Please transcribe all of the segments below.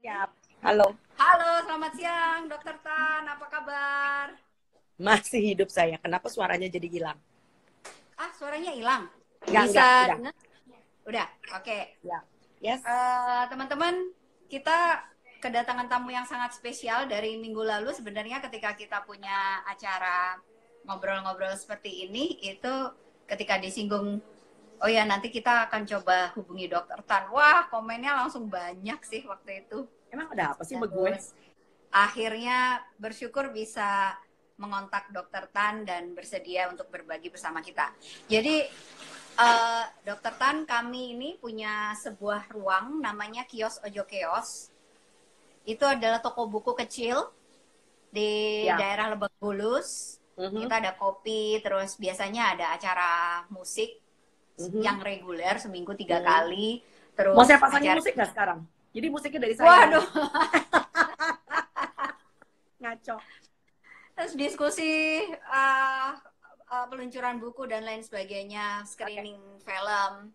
Siap. Halo. Halo, selamat siang, Dokter Tan. Apa kabar? Masih hidup saya. Kenapa suaranya jadi hilang? Suaranya hilang. Enggak, Bisa udah. dengar? Udah, oke. Ya. Yes. Teman-teman, kita kedatangan tamu yang sangat spesial dari minggu lalu. Sebenarnya ketika kita punya acara ngobrol-ngobrol seperti ini, itu ketika disinggung, oh ya nanti kita akan coba hubungi Dokter Tan. Wah, komennya langsung banyak sih waktu itu. Emang ada apa sih sama gue? Terus akhirnya bersyukur bisa mengontak Dokter Tan dan bersedia untuk berbagi bersama kita. Jadi Dokter Tan, kami ini punya sebuah ruang namanya Kios Ojo Keos. Itu adalah toko buku kecil di daerah Lebak Bulus. Kita ada kopi, terus biasanya ada acara musik yang reguler seminggu 3 kali. Terus mau saya pasangin musik nggak sekarang? Jadi musiknya dari saya. Waduh. Ngaco. Terus diskusi peluncuran buku dan lain sebagainya, screening film.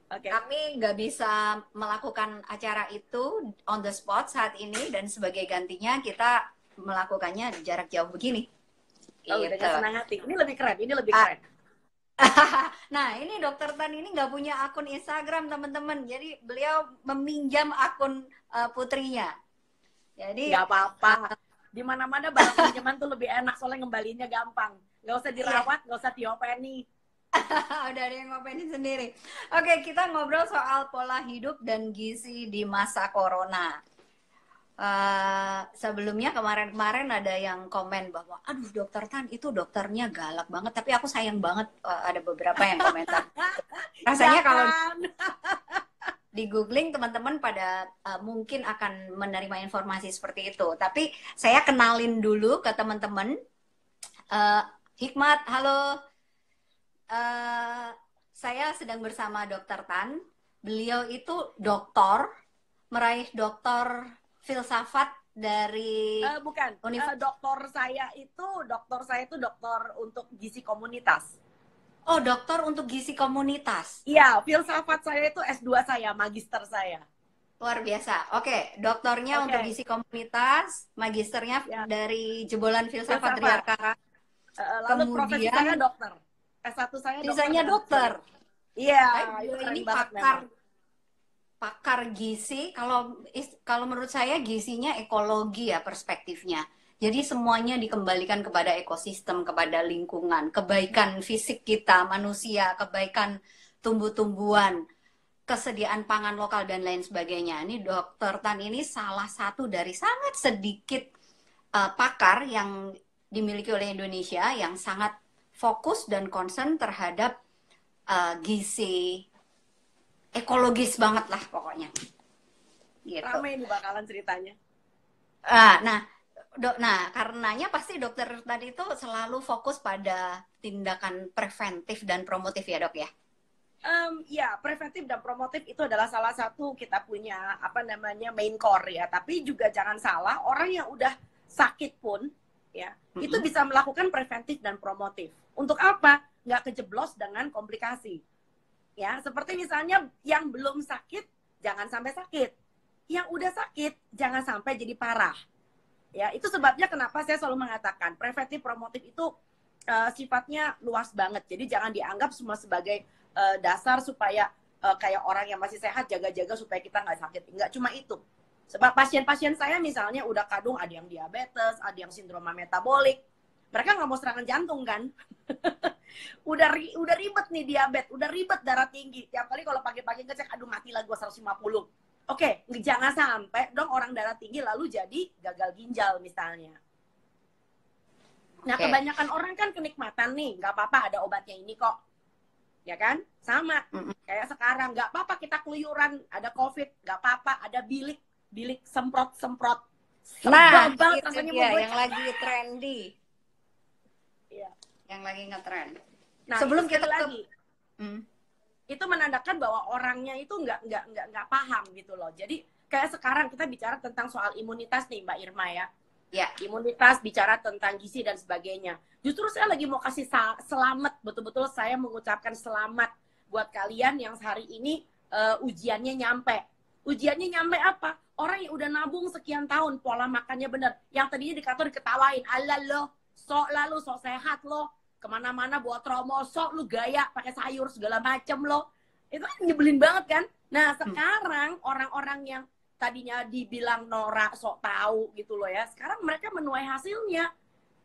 Kami nggak bisa melakukan acara itu on the spot saat ini, dan sebagai gantinya kita melakukannya jarak jauh begini. Udah senang hati. Ini lebih keren. Nah, ini Dokter Tan ini nggak punya akun Instagram, teman-teman. Jadi beliau meminjam akun putrinya. Jadi nggak apa-apa. Di mana-mana barang pinjaman tuh lebih enak, soalnya ngembalinya gampang. Nggak usah dirawat, nggak usah diopeni. Udah ada yang ngopenin sendiri. Oke, kita ngobrol soal pola hidup dan gizi di masa corona. Sebelumnya kemarin ada yang komen bahwa aduh Dokter Tan itu dokternya galak banget, tapi aku sayang banget ada beberapa yang komentar. Rasanya kalau di googling teman-teman pada mungkin akan menerima informasi seperti itu. Tapi saya kenalin dulu ke teman-teman. Hikmat, halo. Saya sedang bersama Dokter Tan. Beliau itu doktor, meraih doktor filsafat dari bukan. Doktor saya itu doktor untuk gizi komunitas. Oh, doktor untuk gizi komunitas. Iya, filsafat saya itu S2 saya, magister saya. Luar biasa. Oke, doktornya untuk gizi komunitas, magisternya dari jebolan filsafat Triarkara. Lalu profesi saya dokter. S1 saya dokter. Iya, ini pakar gizi. Kalau menurut saya gizinya ekologi ya perspektifnya. Jadi semuanya dikembalikan kepada ekosistem, kepada lingkungan, kebaikan fisik kita, manusia, kebaikan tumbuh-tumbuhan, kesediaan pangan lokal dan lain sebagainya. Ini Dokter Tan ini salah satu dari sangat sedikit pakar yang dimiliki oleh Indonesia yang sangat fokus dan concern terhadap gizi ekologis banget lah pokoknya. Gitu. Ramai ini bakalan ceritanya. Nah, karenanya pasti dokter tadi itu selalu fokus pada tindakan preventif dan promotif ya dok ya? Ya, preventif dan promotif itu adalah salah satu kita punya main core ya. Tapi juga jangan salah, orang yang udah sakit pun ya, itu bisa melakukan preventif dan promotif. Untuk apa? Nggak kejeblos dengan komplikasi. Ya, seperti misalnya yang belum sakit, jangan sampai sakit. Yang udah sakit, jangan sampai jadi parah. Ya, itu sebabnya kenapa saya selalu mengatakan preventif promotif itu sifatnya luas banget. Jadi jangan dianggap semua sebagai dasar supaya kayak orang yang masih sehat jaga-jaga supaya kita nggak sakit. Nggak cuma itu. Sebab pasien-pasien saya misalnya udah kadung ada yang diabetes, ada yang sindroma metabolik. Mereka nggak mau serangan jantung kan? udah ribet nih diabetes, udah ribet darah tinggi. Tiap kali kalau pagi-pagi ngecek, aduh mati lah gue 150. Oke, jangan sampai dong orang darah tinggi lalu jadi gagal ginjal misalnya. Nah, kebanyakan orang kan kenikmatan nih, nggak apa-apa ada obatnya ini kok. Ya kan? Sama. Kayak sekarang, nggak apa-apa kita keluyuran, ada COVID, nggak apa-apa, ada bilik semprot-semprot. Nah, itu dia yang lagi trendy. Iya. Yang lagi ngetrend. Nah, sebelum kita lagi, itu menandakan bahwa orangnya itu nggak paham gitu loh. Jadi kayak sekarang kita bicara tentang soal imunitas nih Mbak Irma ya. Ya, imunitas, bicara tentang gizi dan sebagainya. Justru saya lagi mau kasih selamat, betul-betul saya mengucapkan selamat buat kalian yang hari ini ujiannya nyampe. Ujiannya nyampe apa? Orang yang udah nabung sekian tahun, pola makannya bener. Yang tadinya di kantor diketawain, ala lo, sok lalu, sok sehat lo, kemana-mana buat promo, sok lu gaya, pakai sayur segala macem lo. Itu kan nyebelin banget kan? Nah sekarang orang-orang yang tadinya dibilang norak, sok tahu gitu loh ya, sekarang mereka menuai hasilnya.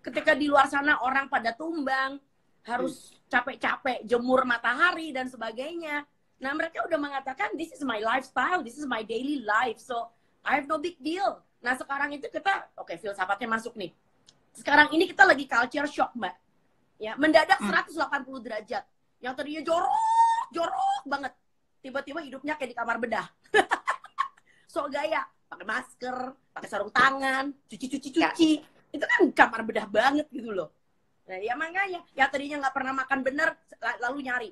Ketika di luar sana orang pada tumbang, harus capek-capek jemur matahari dan sebagainya. Nah mereka udah mengatakan this is my lifestyle, this is my daily life, so I have no big deal. Nah sekarang itu kita, oke, filsafatnya masuk nih. Sekarang ini kita lagi culture shock, Mbak. Ya, mendadak 180 derajat. Yang tadinya jorok banget. Tiba-tiba hidupnya kayak di kamar bedah. So gaya, pakai masker, pakai sarung tangan, cuci. Itu kan kamar bedah banget gitu loh. Nah ya makanya, yang tadinya nggak pernah makan bener, lalu nyari.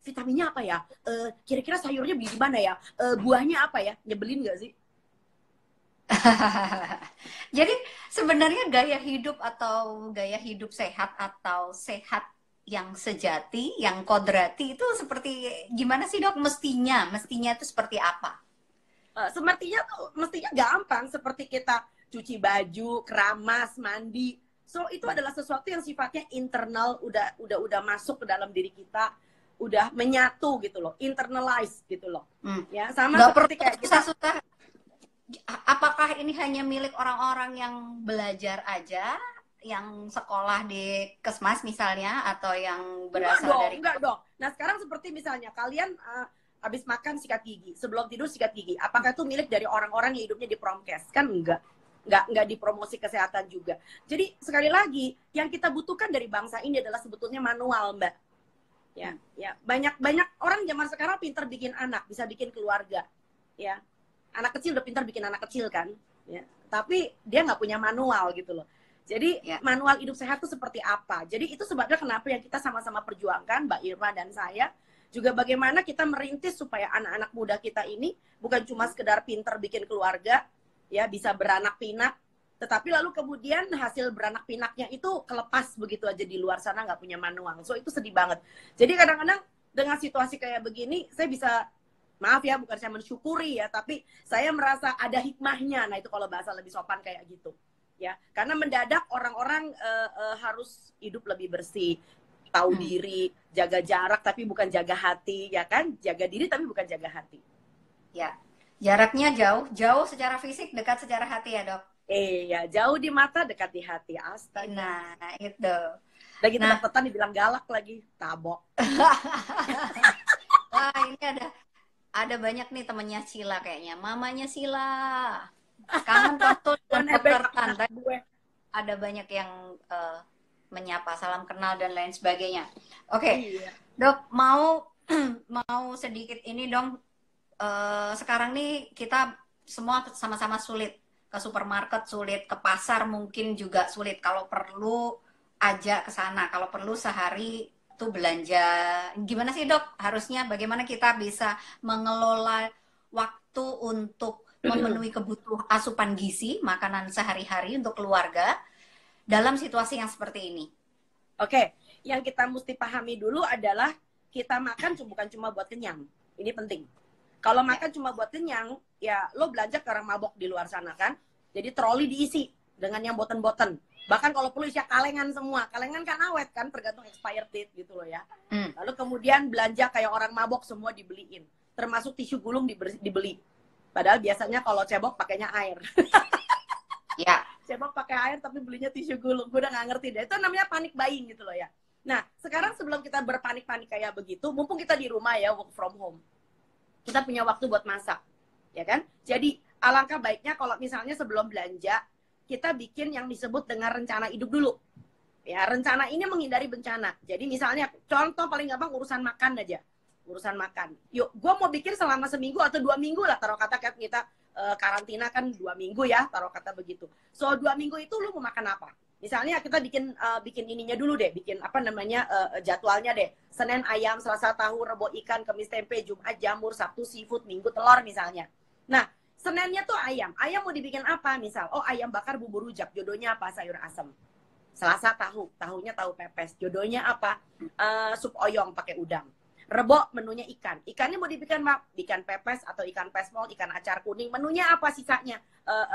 Vitaminnya apa ya? Kira-kira sayurnya beli di mana ya? Buahnya apa ya? Nyebelin nggak sih? Jadi sebenarnya gaya hidup atau gaya hidup sehat atau sehat yang sejati, yang kodrati itu seperti gimana sih dok? Mestinya itu seperti apa? Mestinya gampang, seperti kita cuci baju, keramas, mandi. So itu adalah sesuatu yang sifatnya internal, udah masuk ke dalam diri kita, udah menyatu gitu loh, internalize gitu loh. Ya sama Nggak seperti kayak kita susah. Apakah ini hanya milik orang-orang yang belajar aja, yang sekolah di Kesmas misalnya, atau yang berasal dari... Enggak dong. Nah sekarang seperti misalnya kalian habis makan sikat gigi, sebelum tidur sikat gigi, apakah itu milik dari orang-orang yang hidupnya di promkes? Kan enggak dipromosi kesehatan juga. Jadi sekali lagi yang kita butuhkan dari bangsa ini adalah sebetulnya manual, Mbak. Ya banyak orang zaman sekarang pintar bikin anak, bisa bikin keluarga, ya. Anak kecil udah pintar bikin anak kecil kan, ya. Tapi dia nggak punya manual gitu loh. Jadi manual hidup sehat itu seperti apa? Jadi itu sebabnya kenapa yang kita sama-sama perjuangkan, Mbak Irma dan saya, juga bagaimana kita merintis supaya anak-anak muda kita ini bukan cuma sekedar pintar bikin keluarga, ya bisa beranak pinak, tetapi lalu kemudian hasil beranak pinaknya itu kelepas begitu aja di luar sana, nggak punya manual. So itu sedih banget. Jadi kadang-kadang dengan situasi kayak begini, saya bisa, maaf ya, bukan saya mensyukuri ya, tapi saya merasa ada hikmahnya. Nah itu kalau bahasa lebih sopan kayak gitu, ya. Karena mendadak orang-orang harus hidup lebih bersih, tahu diri, jaga jarak tapi bukan jaga hati, ya kan? Jaga diri tapi bukan jaga hati. Ya, jaraknya jauh secara fisik, dekat secara hati ya dok. Ya, jauh di mata, dekat di hati. Astaga. Nah itu. Udah gitu dapetan dibilang galak lagi, tabok. Wah ini ada banyak nih temennya Sila kayaknya. Mamanya Sila. Kangen waktu dengan gue. Ada banyak yang menyapa, salam kenal dan lain sebagainya. Oke. Dok, mau sedikit ini dong. Sekarang nih kita semua sama-sama sulit. Ke supermarket sulit, ke pasar mungkin juga sulit. Kalau perlu aja ke sana. Kalau perlu sehari itu belanja. Gimana sih dok? Harusnya bagaimana kita bisa mengelola waktu untuk memenuhi kebutuhan asupan gizi, makanan sehari-hari untuk keluarga dalam situasi yang seperti ini? Oke, yang kita mesti pahami dulu adalah kita makan bukan cuma buat kenyang. Ini penting. Kalau makan cuma buat kenyang, ya lo belanja ke orang mabok di luar sana kan. Jadi troli diisi dengan yang boten-boten. Bahkan kalau perlu isi kalengan semua. Kalengan kan awet kan, tergantung expired date gitu loh ya. Lalu kemudian belanja kayak orang mabok semua dibeliin. Termasuk tisu gulung dibeli. Padahal biasanya kalau cebok pakainya air. Ya. Cebok pakai air tapi belinya tisu gulung. Gue udah gak ngerti deh. Itu namanya panic buying gitu loh ya. Nah, sekarang sebelum kita berpanik-panik kayak begitu, mumpung kita di rumah ya, work from home. Kita punya waktu buat masak, ya kan? Jadi alangkah baiknya kalau misalnya sebelum belanja kita bikin yang disebut dengan rencana hidup dulu. Ya, rencana ini menghindari bencana. Jadi misalnya contoh paling gampang urusan makan aja. Urusan makan. Yuk, gue mau bikin selama seminggu atau 2 minggu lah, taruh kata kita karantina kan 2 minggu ya, taruh kata begitu. So 2 minggu itu lu mau makan apa? Misalnya kita bikin ininya dulu deh, bikin apa namanya jadwalnya deh. Senin ayam, Selasa tahu, Rebo ikan, Kamis tempe, Jumat jamur, Sabtu seafood, Minggu telur misalnya. Nah, Seninnya tuh ayam. Ayam mau dibikin apa? Misal, ayam bakar bubur rujak. Jodohnya apa? Sayur asem. Selasa tahu, tahunya tahu pepes. Jodohnya apa? Sup oyong pakai udang. Rebo menunya ikan. Ikannya mau dibikin ikan pepes atau ikan pesmol, ikan acar kuning. Menunya apa sisanya?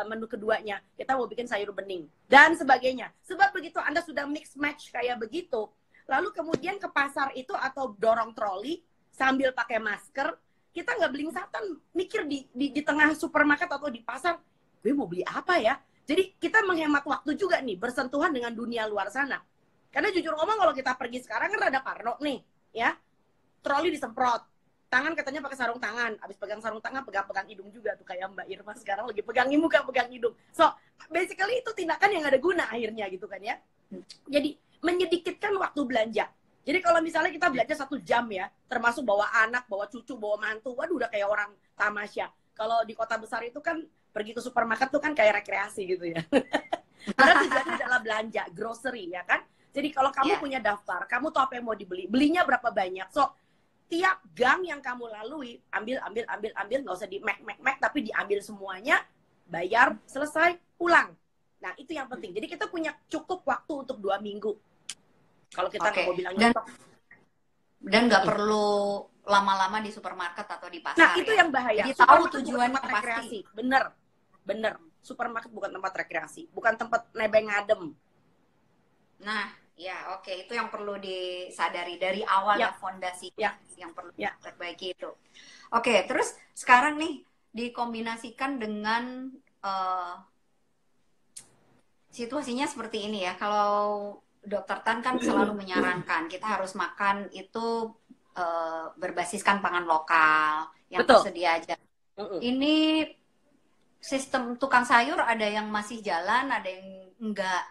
Menu keduanya. Kita mau bikin sayur bening. Dan sebagainya. Sebab begitu Anda sudah mix match kayak begitu. Lalu kemudian ke pasar itu atau dorong troli sambil pakai masker. Kita nggak belingsatan mikir di tengah supermarket atau di pasar. Gue mau beli apa ya? Jadi kita menghemat waktu juga nih. Bersentuhan dengan dunia luar sana. Karena jujur ngomong kalau kita pergi sekarang kan rada parno nih, ya. Troli disemprot, tangan katanya pakai sarung tangan, abis pegang sarung tangan pegang-pegang hidung juga tuh kayak Mbak Irma sekarang lagi pegangin muka, pegang hidung. So, basically itu tindakan yang ada guna akhirnya gitu kan ya. Jadi menyedikitkan waktu belanja. Jadi kalau misalnya kita belanja 1 jam ya, termasuk bawa anak, bawa cucu, bawa mantu, waduh udah kayak orang tamasya. Kalau di kota besar itu kan pergi ke supermarket tuh kan kayak rekreasi gitu ya. Karena tujuannya adalah belanja, grocery ya kan. Jadi kalau kamu punya daftar, kamu tahu apa yang mau dibeli, belinya berapa banyak. So, tiap gang yang kamu lalui, ambil, nggak usah di mek, tapi diambil semuanya, bayar, selesai, pulang. Nah, itu yang penting. Jadi kita punya cukup waktu untuk 2 minggu. Kalau kita mau bilang dan nggak perlu lama-lama di supermarket atau di pasar. Nah, itu yang bahaya. Jadi tahu tujuannya pasti. Bener. Supermarket bukan tempat rekreasi, bukan tempat nebeng ngadem. Nah, ya oke. Itu yang perlu disadari dari awal ya, fondasi yang perlu diperbaiki itu. Oke, terus sekarang nih dikombinasikan dengan situasinya seperti ini ya. Kalau Dokter Tan kan selalu menyarankan kita harus makan itu berbasiskan pangan lokal yang tersedia aja. Ini sistem tukang sayur ada yang masih jalan, ada yang enggak.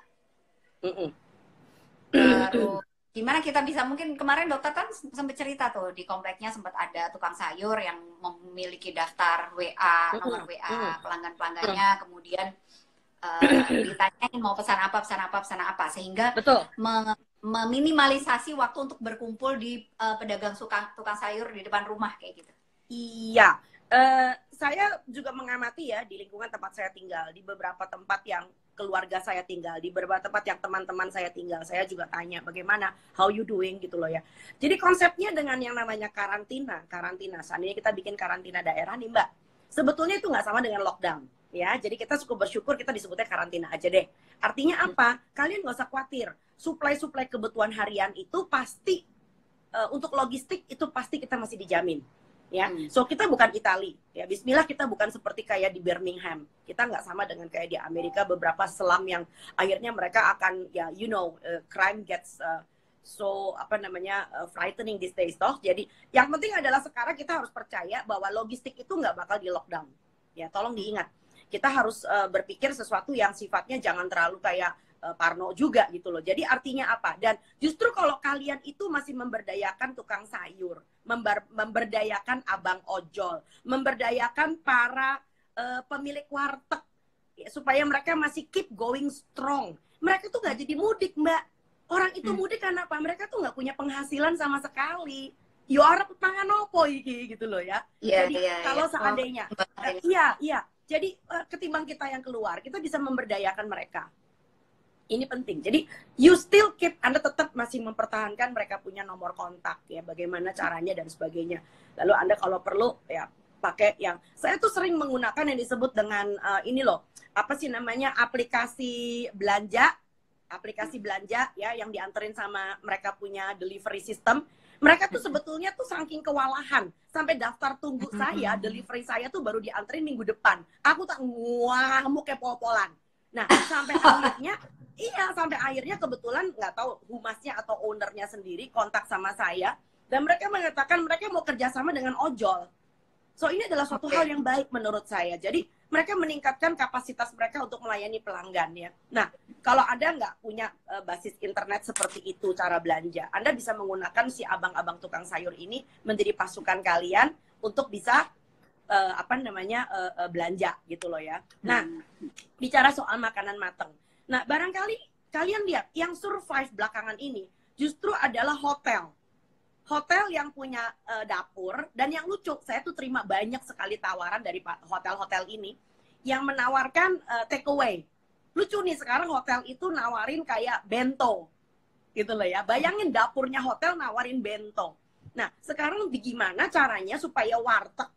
Terus gimana kita bisa, mungkin kemarin Dokter Tan sempat cerita tuh di kompleknya sempat ada tukang sayur yang memiliki daftar WA, nomor WA pelanggan-pelanggannya, kemudian ditanyain mau pesan apa, sehingga meminimalisasi waktu untuk berkumpul di pedagang tukang sayur di depan rumah kayak gitu. Iya, saya juga mengamati ya di lingkungan tempat saya tinggal, di beberapa tempat yang keluarga saya tinggal, di beberapa tempat yang teman-teman saya tinggal, saya juga tanya bagaimana, how you doing gitu loh ya. Jadi konsepnya dengan yang namanya karantina, seandainya kita bikin karantina daerah nih Mbak, sebetulnya itu nggak sama dengan lockdown. Ya, jadi kita cukup bersyukur kita disebutnya karantina aja deh. Artinya apa? Kalian nggak usah khawatir. Suplai kebutuhan harian itu pasti untuk logistik itu pasti kita masih dijamin. Ya, so kita bukan Itali. Ya, Bismillah kita bukan seperti kayak di Birmingham. Kita nggak sama dengan kayak di Amerika beberapa selam yang akhirnya mereka akan ya crime gets so frightening these days toh. Jadi yang penting adalah sekarang kita harus percaya bahwa logistik itu nggak bakal di lockdown. Ya, tolong diingat. Kita harus berpikir sesuatu yang sifatnya jangan terlalu kayak parno juga gitu loh. Jadi artinya apa? Dan justru kalau kalian itu masih memberdayakan tukang sayur, memberdayakan abang ojol, memberdayakan para pemilik warteg ya, supaya mereka masih keep going strong. Mereka tuh nggak jadi mudik, Mbak. Orang itu mudik karena apa? Mereka tuh nggak punya penghasilan sama sekali. Yo arep pangan opo iki gitu loh ya. Jadi kalau seandainya jadi ketimbang kita yang keluar, kita bisa memberdayakan mereka. Ini penting. Jadi you still keep, Anda tetap masih mempertahankan mereka punya nomor kontak ya, bagaimana caranya dan sebagainya. Lalu Anda kalau perlu ya pakai yang saya tuh sering menggunakan yang disebut dengan ini loh, apa sih namanya, aplikasi belanja ya yang dianterin sama mereka punya delivery system. Mereka tuh sebetulnya tuh saking kewalahan sampai daftar tunggu saya, delivery saya tuh baru dianterin minggu depan. Aku tak ngamuk kayak pol-polan. Nah, sampai akhirnya kebetulan nggak tahu humasnya atau ownernya sendiri kontak sama saya dan mereka mengatakan mereka mau kerjasama dengan ojol. So ini adalah suatu hal yang baik menurut saya. Jadi mereka meningkatkan kapasitas mereka untuk melayani pelanggan ya. Nah, kalau Anda nggak punya basis internet seperti itu cara belanja, Anda bisa menggunakan si abang-abang tukang sayur ini menjadi pasukan kalian untuk bisa belanja gitu loh ya. Nah, bicara soal makanan mateng. Nah, barangkali kalian lihat yang survive belakangan ini justru adalah hotel yang punya dapur. Dan yang lucu, saya tuh terima banyak sekali tawaran dari hotel-hotel ini yang menawarkan take away. Lucu nih, sekarang hotel itu nawarin kayak bento gitu loh ya. Bayangin dapurnya hotel nawarin bento. Nah, sekarang gimana caranya supaya warteg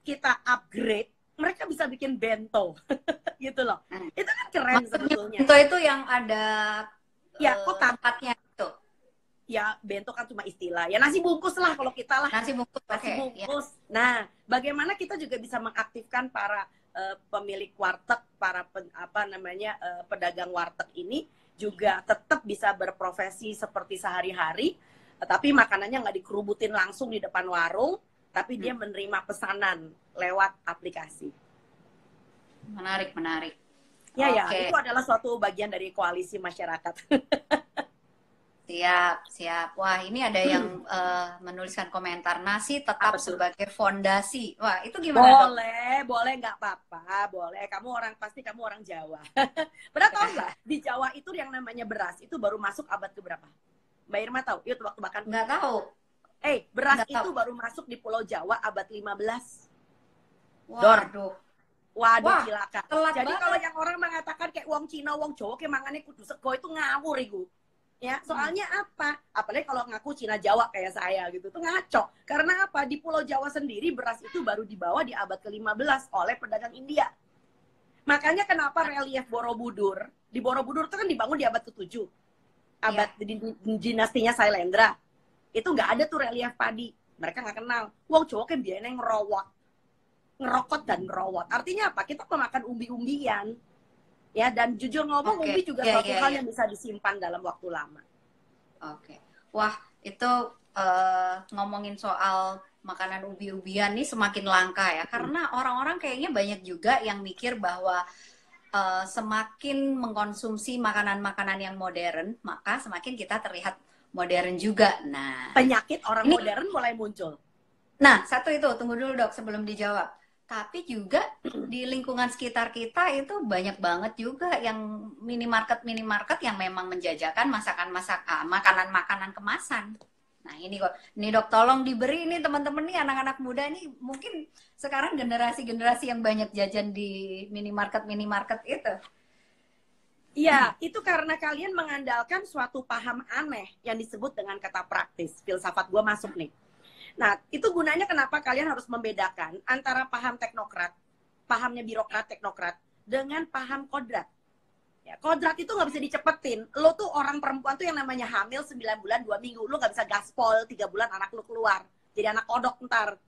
kita upgrade, mereka bisa bikin bento, gitu loh. Itu kan keren sebetulnya. Bento itu yang ada ya kotak tempatnya itu. Ya, bento kan cuma istilah. Ya nasi bungkus lah kalau kita lah. Nasi bungkus. Nasi bungkus. Ya. Nah, bagaimana kita juga bisa mengaktifkan para pemilik warteg, para pedagang warteg ini juga tetap bisa berprofesi seperti sehari-hari, tapi makanannya nggak dikerubutin langsung di depan warung, tapi dia menerima pesanan lewat aplikasi. Menarik. Ya, itu adalah suatu bagian dari koalisi masyarakat. Siap. Wah, ini ada yang menuliskan komentar, nasi tetap sebagai fondasi. Wah, itu gimana? Boleh, nggak apa-apa, boleh. Pasti kamu orang Jawa. Padahal tahu nggak, di Jawa itu yang namanya beras itu baru masuk abad keberapa? Mbak Irma tahu? Yuk waktu makan. Nggak tahu. Beras itu baru masuk di Pulau Jawa abad 15. Waduh. Waduh, cilaka. Jadi banget. kalau yang orang mengatakan kayak wong Cina, wong Jawa kayak mangannya kudu sego, itu ngawur itu. Ya, soalnya apa? Apalagi kalau ngaku Cina Jawa kayak saya gitu, tuh ngaco. Karena apa? Di Pulau Jawa sendiri beras itu baru dibawa di abad ke-15 oleh pedagang India. Makanya kenapa relief Borobudur, di Borobudur itu kan dibangun di abad ke-7. Abad di dinastinya Sailendra. Itu nggak ada tuh relief padi. Mereka nggak kenal. Wong Jawa kan biasanya ngerokot dan ngerowot. Artinya apa? Kita memakan umbi-umbian. Ya, dan jujur ngomong, umbi juga suatu hal yang bisa disimpan dalam waktu lama. Wah, itu ngomongin soal makanan ubi-ubian nih semakin langka ya, karena orang-orang kayaknya banyak juga yang mikir bahwa semakin mengkonsumsi makanan-makanan yang modern, maka semakin kita terlihat modern juga. Nah, penyakit orang modern mulai muncul. Nah, satu itu, tunggu dulu dok sebelum dijawab. Tapi juga di lingkungan sekitar kita itu banyak banget juga yang minimarket yang memang menjajakan makanan-makanan kemasan. Nah ini dok tolong diberi ini teman-teman nih anak-anak muda nih, mungkin sekarang generasi yang banyak jajan di minimarket itu. Iya, itu karena kalian mengandalkan suatu paham aneh yang disebut dengan kata praktis. Filsafat gue masuk nih. Nah, itu gunanya kenapa kalian harus membedakan antara paham teknokrat, pahamnya birokrat, teknokrat, dengan paham kodrat. Ya, kodrat itu nggak bisa dicepetin. Lo tuh orang perempuan tuh yang namanya hamil 9 bulan 2 minggu. Lo nggak bisa gaspol 3 bulan anak lo keluar. Jadi anak kodok ntar.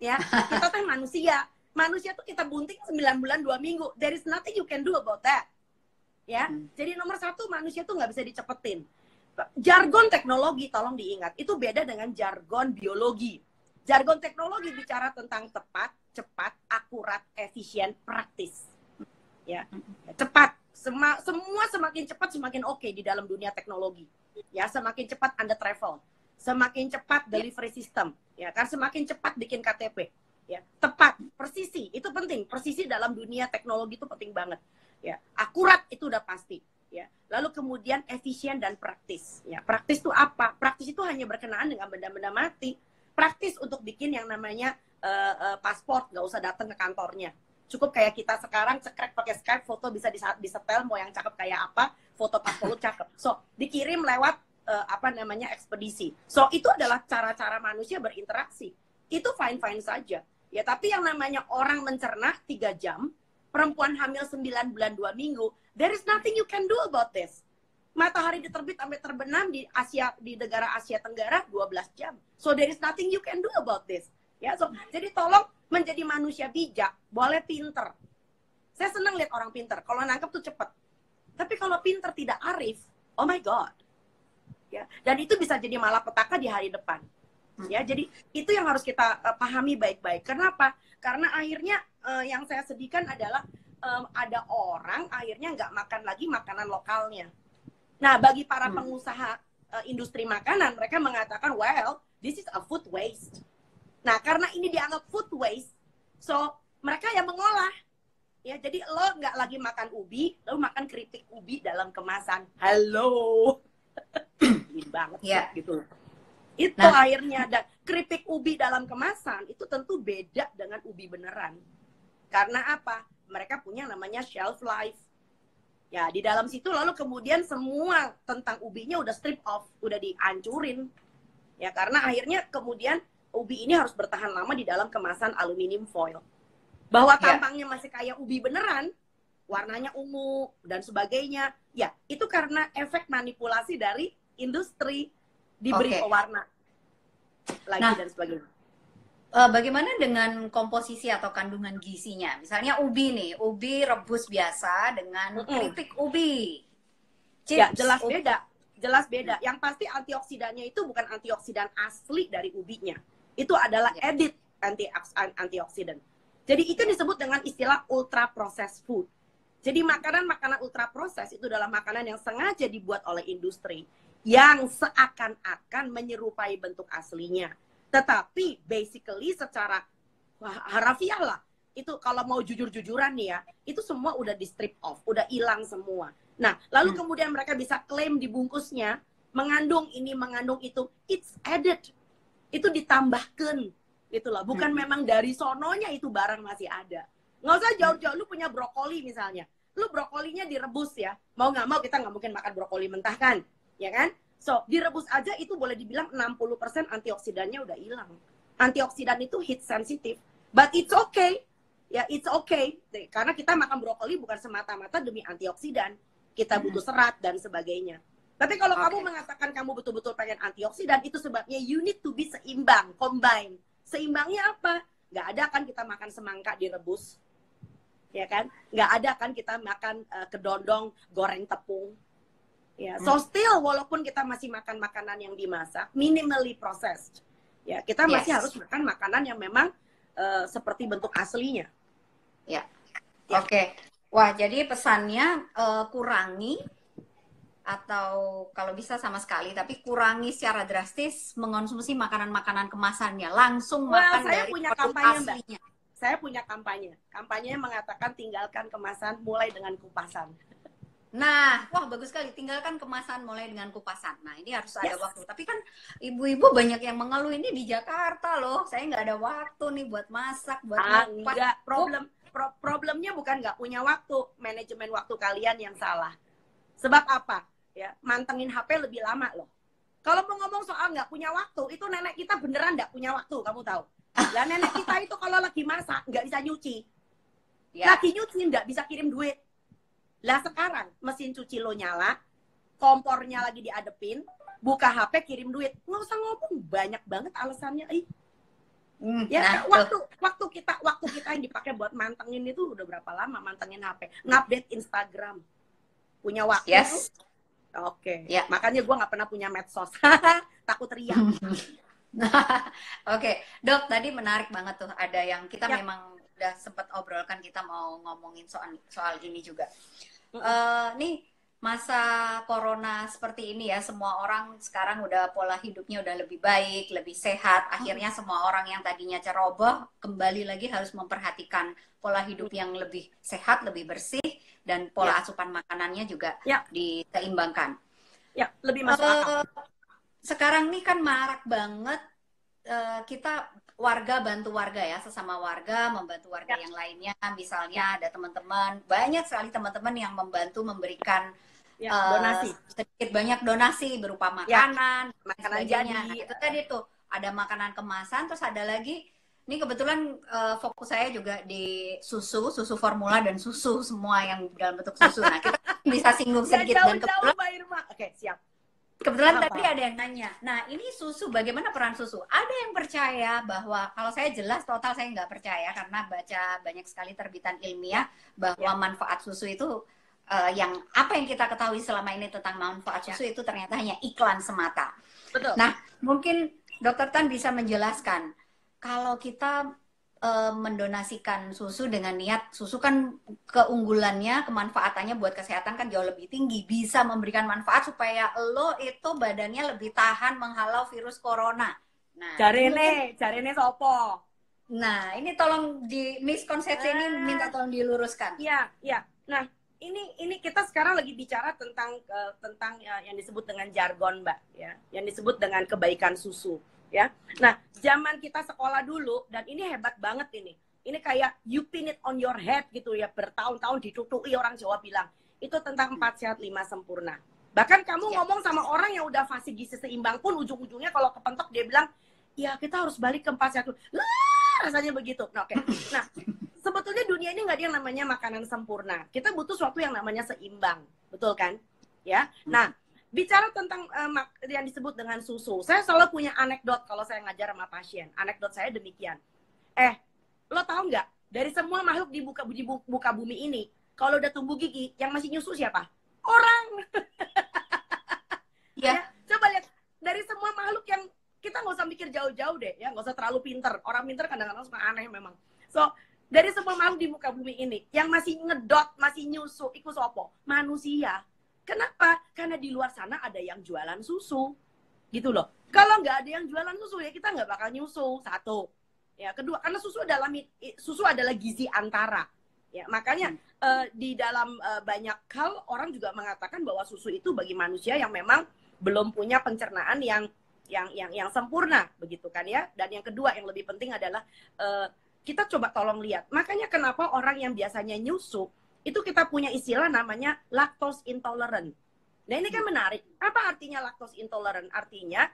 Ya, kita tuh manusia. Manusia tuh kita bunting 9 bulan 2 minggu. There is nothing you can do about that. Ya, jadi nomor satu, manusia tuh nggak bisa dicepetin. Jargon teknologi, tolong diingat, itu beda dengan jargon biologi. Jargon teknologi bicara tentang tepat, cepat, akurat, efisien, praktis. Ya, cepat. Semua semakin cepat semakin oke di dalam dunia teknologi. Ya, semakin cepat Anda travel, semakin cepat delivery system. Ya, kan semakin cepat bikin KTP. Ya, tepat, presisi itu penting. Presisi dalam dunia teknologi itu penting banget. Ya, akurat itu udah pasti. Ya, lalu kemudian efisien dan praktis. Ya, praktis itu apa? Praktis itu hanya berkenaan dengan benda-benda mati. Praktis untuk bikin yang namanya paspor, nggak usah datang ke kantornya. Cukup kayak kita sekarang cekrek pakai Skype, foto bisa disetel, mau yang cakep kayak apa, foto paspor lu cakep. So, dikirim lewat ekspedisi. So, itu adalah cara-cara manusia berinteraksi. Itu fine-fine saja. Ya, tapi yang namanya orang mencerna 3 jam, perempuan hamil 9 bulan 2 minggu, there is nothing you can do about this. Matahari diterbit sampai terbenam di negara Asia Tenggara 12 jam. So there is nothing you can do about this. Ya, so jadi tolong menjadi manusia bijak, boleh pinter. Saya senang lihat orang pinter. Kalau nangkep tuh cepet. Tapi kalau pinter tidak arif, oh my god. Ya, dan itu bisa jadi malapetaka di hari depan. Ya, jadi itu yang harus kita pahami baik-baik. Kenapa? Karena akhirnya yang saya sedihkan adalah ada orang akhirnya nggak makan lagi makanan lokalnya. Nah, bagi para pengusaha industri makanan, mereka mengatakan, well, this is a food waste. Nah, karena ini dianggap food waste, so mereka yang mengolah. Ya, jadi lo nggak lagi makan ubi, lo makan keripik ubi dalam kemasan. Halo, ini banget ya. Gitu. Itu akhirnya ada keripik ubi dalam kemasan itu tentu beda dengan ubi beneran. Karena apa? Mereka punya namanya shelf life. Ya, di dalam situ lalu kemudian semua tentang ubinya udah strip off, udah dihancurin. Ya, karena akhirnya kemudian ubi ini harus bertahan lama di dalam kemasan aluminium foil. Bahwa tampangnya masih kayak ubi beneran, warnanya ungu dan sebagainya, ya itu karena efek manipulasi dari industri, diberi pewarna lagi dan sebagainya. Bagaimana dengan komposisi atau kandungan gizinya? Misalnya ubi nih, ubi rebus biasa dengan keripik ubi. Chips, ya jelas beda, jelas beda. Yang pasti antioksidannya itu bukan antioksidan asli dari ubinya. Itu adalah edit antioksidan. Jadi itu disebut dengan istilah ultra processed food. Jadi makanan-makanan ultra proses itu adalah makanan yang sengaja dibuat oleh industri yang seakan-akan menyerupai bentuk aslinya. Tetapi basically secara harafiah lah, itu kalau mau jujur-jujuran nih ya, itu semua udah di strip off, udah hilang semua. Nah, lalu kemudian mereka bisa klaim di bungkusnya, mengandung ini, mengandung itu, it's added. Itu ditambahkan, gitu loh. Bukan memang dari sononya itu barang masih ada. Nggak usah jauh-jauh, lu punya brokoli misalnya. Lu brokolinya direbus ya, mau nggak mau kita nggak mungkin makan brokoli mentah kan, ya kan? So, direbus aja itu boleh dibilang 60% antioksidannya udah hilang. Antioksidan itu heat sensitive. But it's okay. Ya, it's okay. Karena kita makan brokoli bukan semata-mata demi antioksidan. Kita butuh serat dan sebagainya. Tapi kalau kamu mengatakan kamu betul-betul pengen antioksidan, itu sebabnya you need to be seimbang, combine. Seimbangnya apa? Nggak ada kan kita makan semangka direbus. Ya kan? Nggak ada kan kita makan kedondong goreng tepung. Ya, so still walaupun kita masih makan makanan yang dimasak, minimally processed, ya kita masih harus makan makanan yang memang seperti bentuk aslinya. Ya, oke. Wah, jadi pesannya kurangi atau kalau bisa sama sekali, tapi kurangi secara drastis mengonsumsi makanan-makanan kemasannya, langsung makan saya dari punya produk kampanye, aslinya. Mbak. Saya punya kampanye. Kampanyenya mengatakan tinggalkan kemasan mulai dengan kupasan. Nah, wah bagus sekali. Tinggalkan kemasan mulai dengan kupasan. Nah, ini harus ada waktu. Tapi kan ibu-ibu banyak yang mengeluh ini di Jakarta loh. Saya nggak ada waktu nih buat masak, buat enggak. Problemnya bukan nggak punya waktu. Manajemen waktu kalian yang salah. Sebab apa? Ya, mantengin HP lebih lama loh. Kalau mau ngomong soal nggak punya waktu, itu nenek kita beneran nggak punya waktu, kamu tahu. Lah nenek kita itu kalau lagi masak nggak bisa nyuci. Lagi nyuci nggak bisa kirim duit. Lah sekarang mesin cuci lo nyala, kompornya lagi diadepin, buka HP kirim duit, nggak usah ngomong, banyak banget alasannya. Ya waktu kita yang dipakai buat mantengin itu udah berapa lama mantengin HP, ngupdate Instagram, punya waktu? Oke. Makanya gue nggak pernah punya medsos, takut riak. Oke, Dok, tadi menarik banget tuh, ada yang kita memang udah sempat obrolkan, kita mau ngomongin soal ini juga. Nih masa corona seperti ini ya, semua orang sekarang udah pola hidupnya udah lebih baik, lebih sehat. Akhirnya semua orang yang tadinya ceroboh kembali lagi harus memperhatikan pola hidup yang lebih sehat, lebih bersih, dan pola asupan makanannya juga diseimbangkan. Ya, lebih masuk akal. Sekarang nih kan marak banget kita warga bantu warga ya, sesama warga membantu warga yang lainnya. Misalnya ada teman-teman, banyak sekali teman-teman yang membantu memberikan donasi, sedikit banyak donasi berupa makanan, makanan jadi. Nah, itu tadi tuh ada makanan kemasan, terus ada lagi, ini kebetulan fokus saya juga di susu formula dan susu semua yang dalam bentuk susu. Nah, kita bisa singgung sedikit dan kebetulan. Mbak Irma. Oke, siap. Kebetulan tadi ada yang nanya, nah ini susu, bagaimana peran susu? Ada yang percaya bahwa, kalau saya jelas total saya nggak percaya, karena baca banyak sekali terbitan ilmiah bahwa manfaat susu itu, yang apa yang kita ketahui selama ini tentang manfaat susu itu ternyata hanya iklan semata. Betul. Nah, mungkin Dokter Tan bisa menjelaskan, kalau kita mendonasikan susu dengan niat, susu kan keunggulannya, kemanfaatannya buat kesehatan kan jauh lebih tinggi, bisa memberikan manfaat supaya lo itu badannya lebih tahan menghalau virus corona. Nah, jarene sopo. Nah, ini tolong di miskonsepsi ini minta tolong diluruskan. Iya. Nah, ini kita sekarang lagi bicara tentang yang disebut dengan jargon, Mbak, ya, yang disebut dengan kebaikan susu. Ya, nah zaman kita sekolah dulu, dan ini hebat banget ini kayak you pin it on your head gitu ya, bertahun-tahun ditutui, orang Jawa bilang itu tentang 4 sehat 5 sempurna. Bahkan kamu Ya. ngomong sama orang yang udah fase gizi seimbang pun ujung-ujungnya kalau kepentok dia bilang, ya kita harus balik ke 4 sehat. Rasanya begitu. Nah, oke. Nah, sebetulnya dunia ini nggak ada yang namanya makanan sempurna. Kita butuh sesuatu yang namanya seimbang, betul kan? Ya. Nah, bicara tentang yang disebut dengan susu, saya selalu punya anekdot kalau saya ngajar sama pasien. Anekdot saya demikian. Lo tahu nggak? Dari semua makhluk di muka bumi ini, kalau udah tumbuh gigi, yang masih nyusu siapa? Orang. Ya. Ya, coba lihat dari semua makhluk yang kita nggak usah mikir jauh-jauh deh, ya nggak usah terlalu pinter. Orang pinter kadang-kadang suka aneh memang. So dari semua makhluk di muka bumi ini, yang masih ngedot, masih nyusu, ikut sopo, manusia. Kenapa? Karena di luar sana ada yang jualan susu, gitu loh. Kalau nggak ada yang jualan susu ya kita nggak bakal nyusu. Satu, ya kedua karena susu adalah gizi antara. Ya makanya di dalam banyak hal orang juga mengatakan bahwa susu itu bagi manusia yang memang belum punya pencernaan yang sempurna begitu kan ya. Dan yang kedua yang lebih penting adalah kita coba tolong lihat. Makanya kenapa orang yang biasanya nyusu itu kita punya istilah namanya lactose intolerant. Nah ini kan menarik. Apa artinya lactose intolerant? Artinya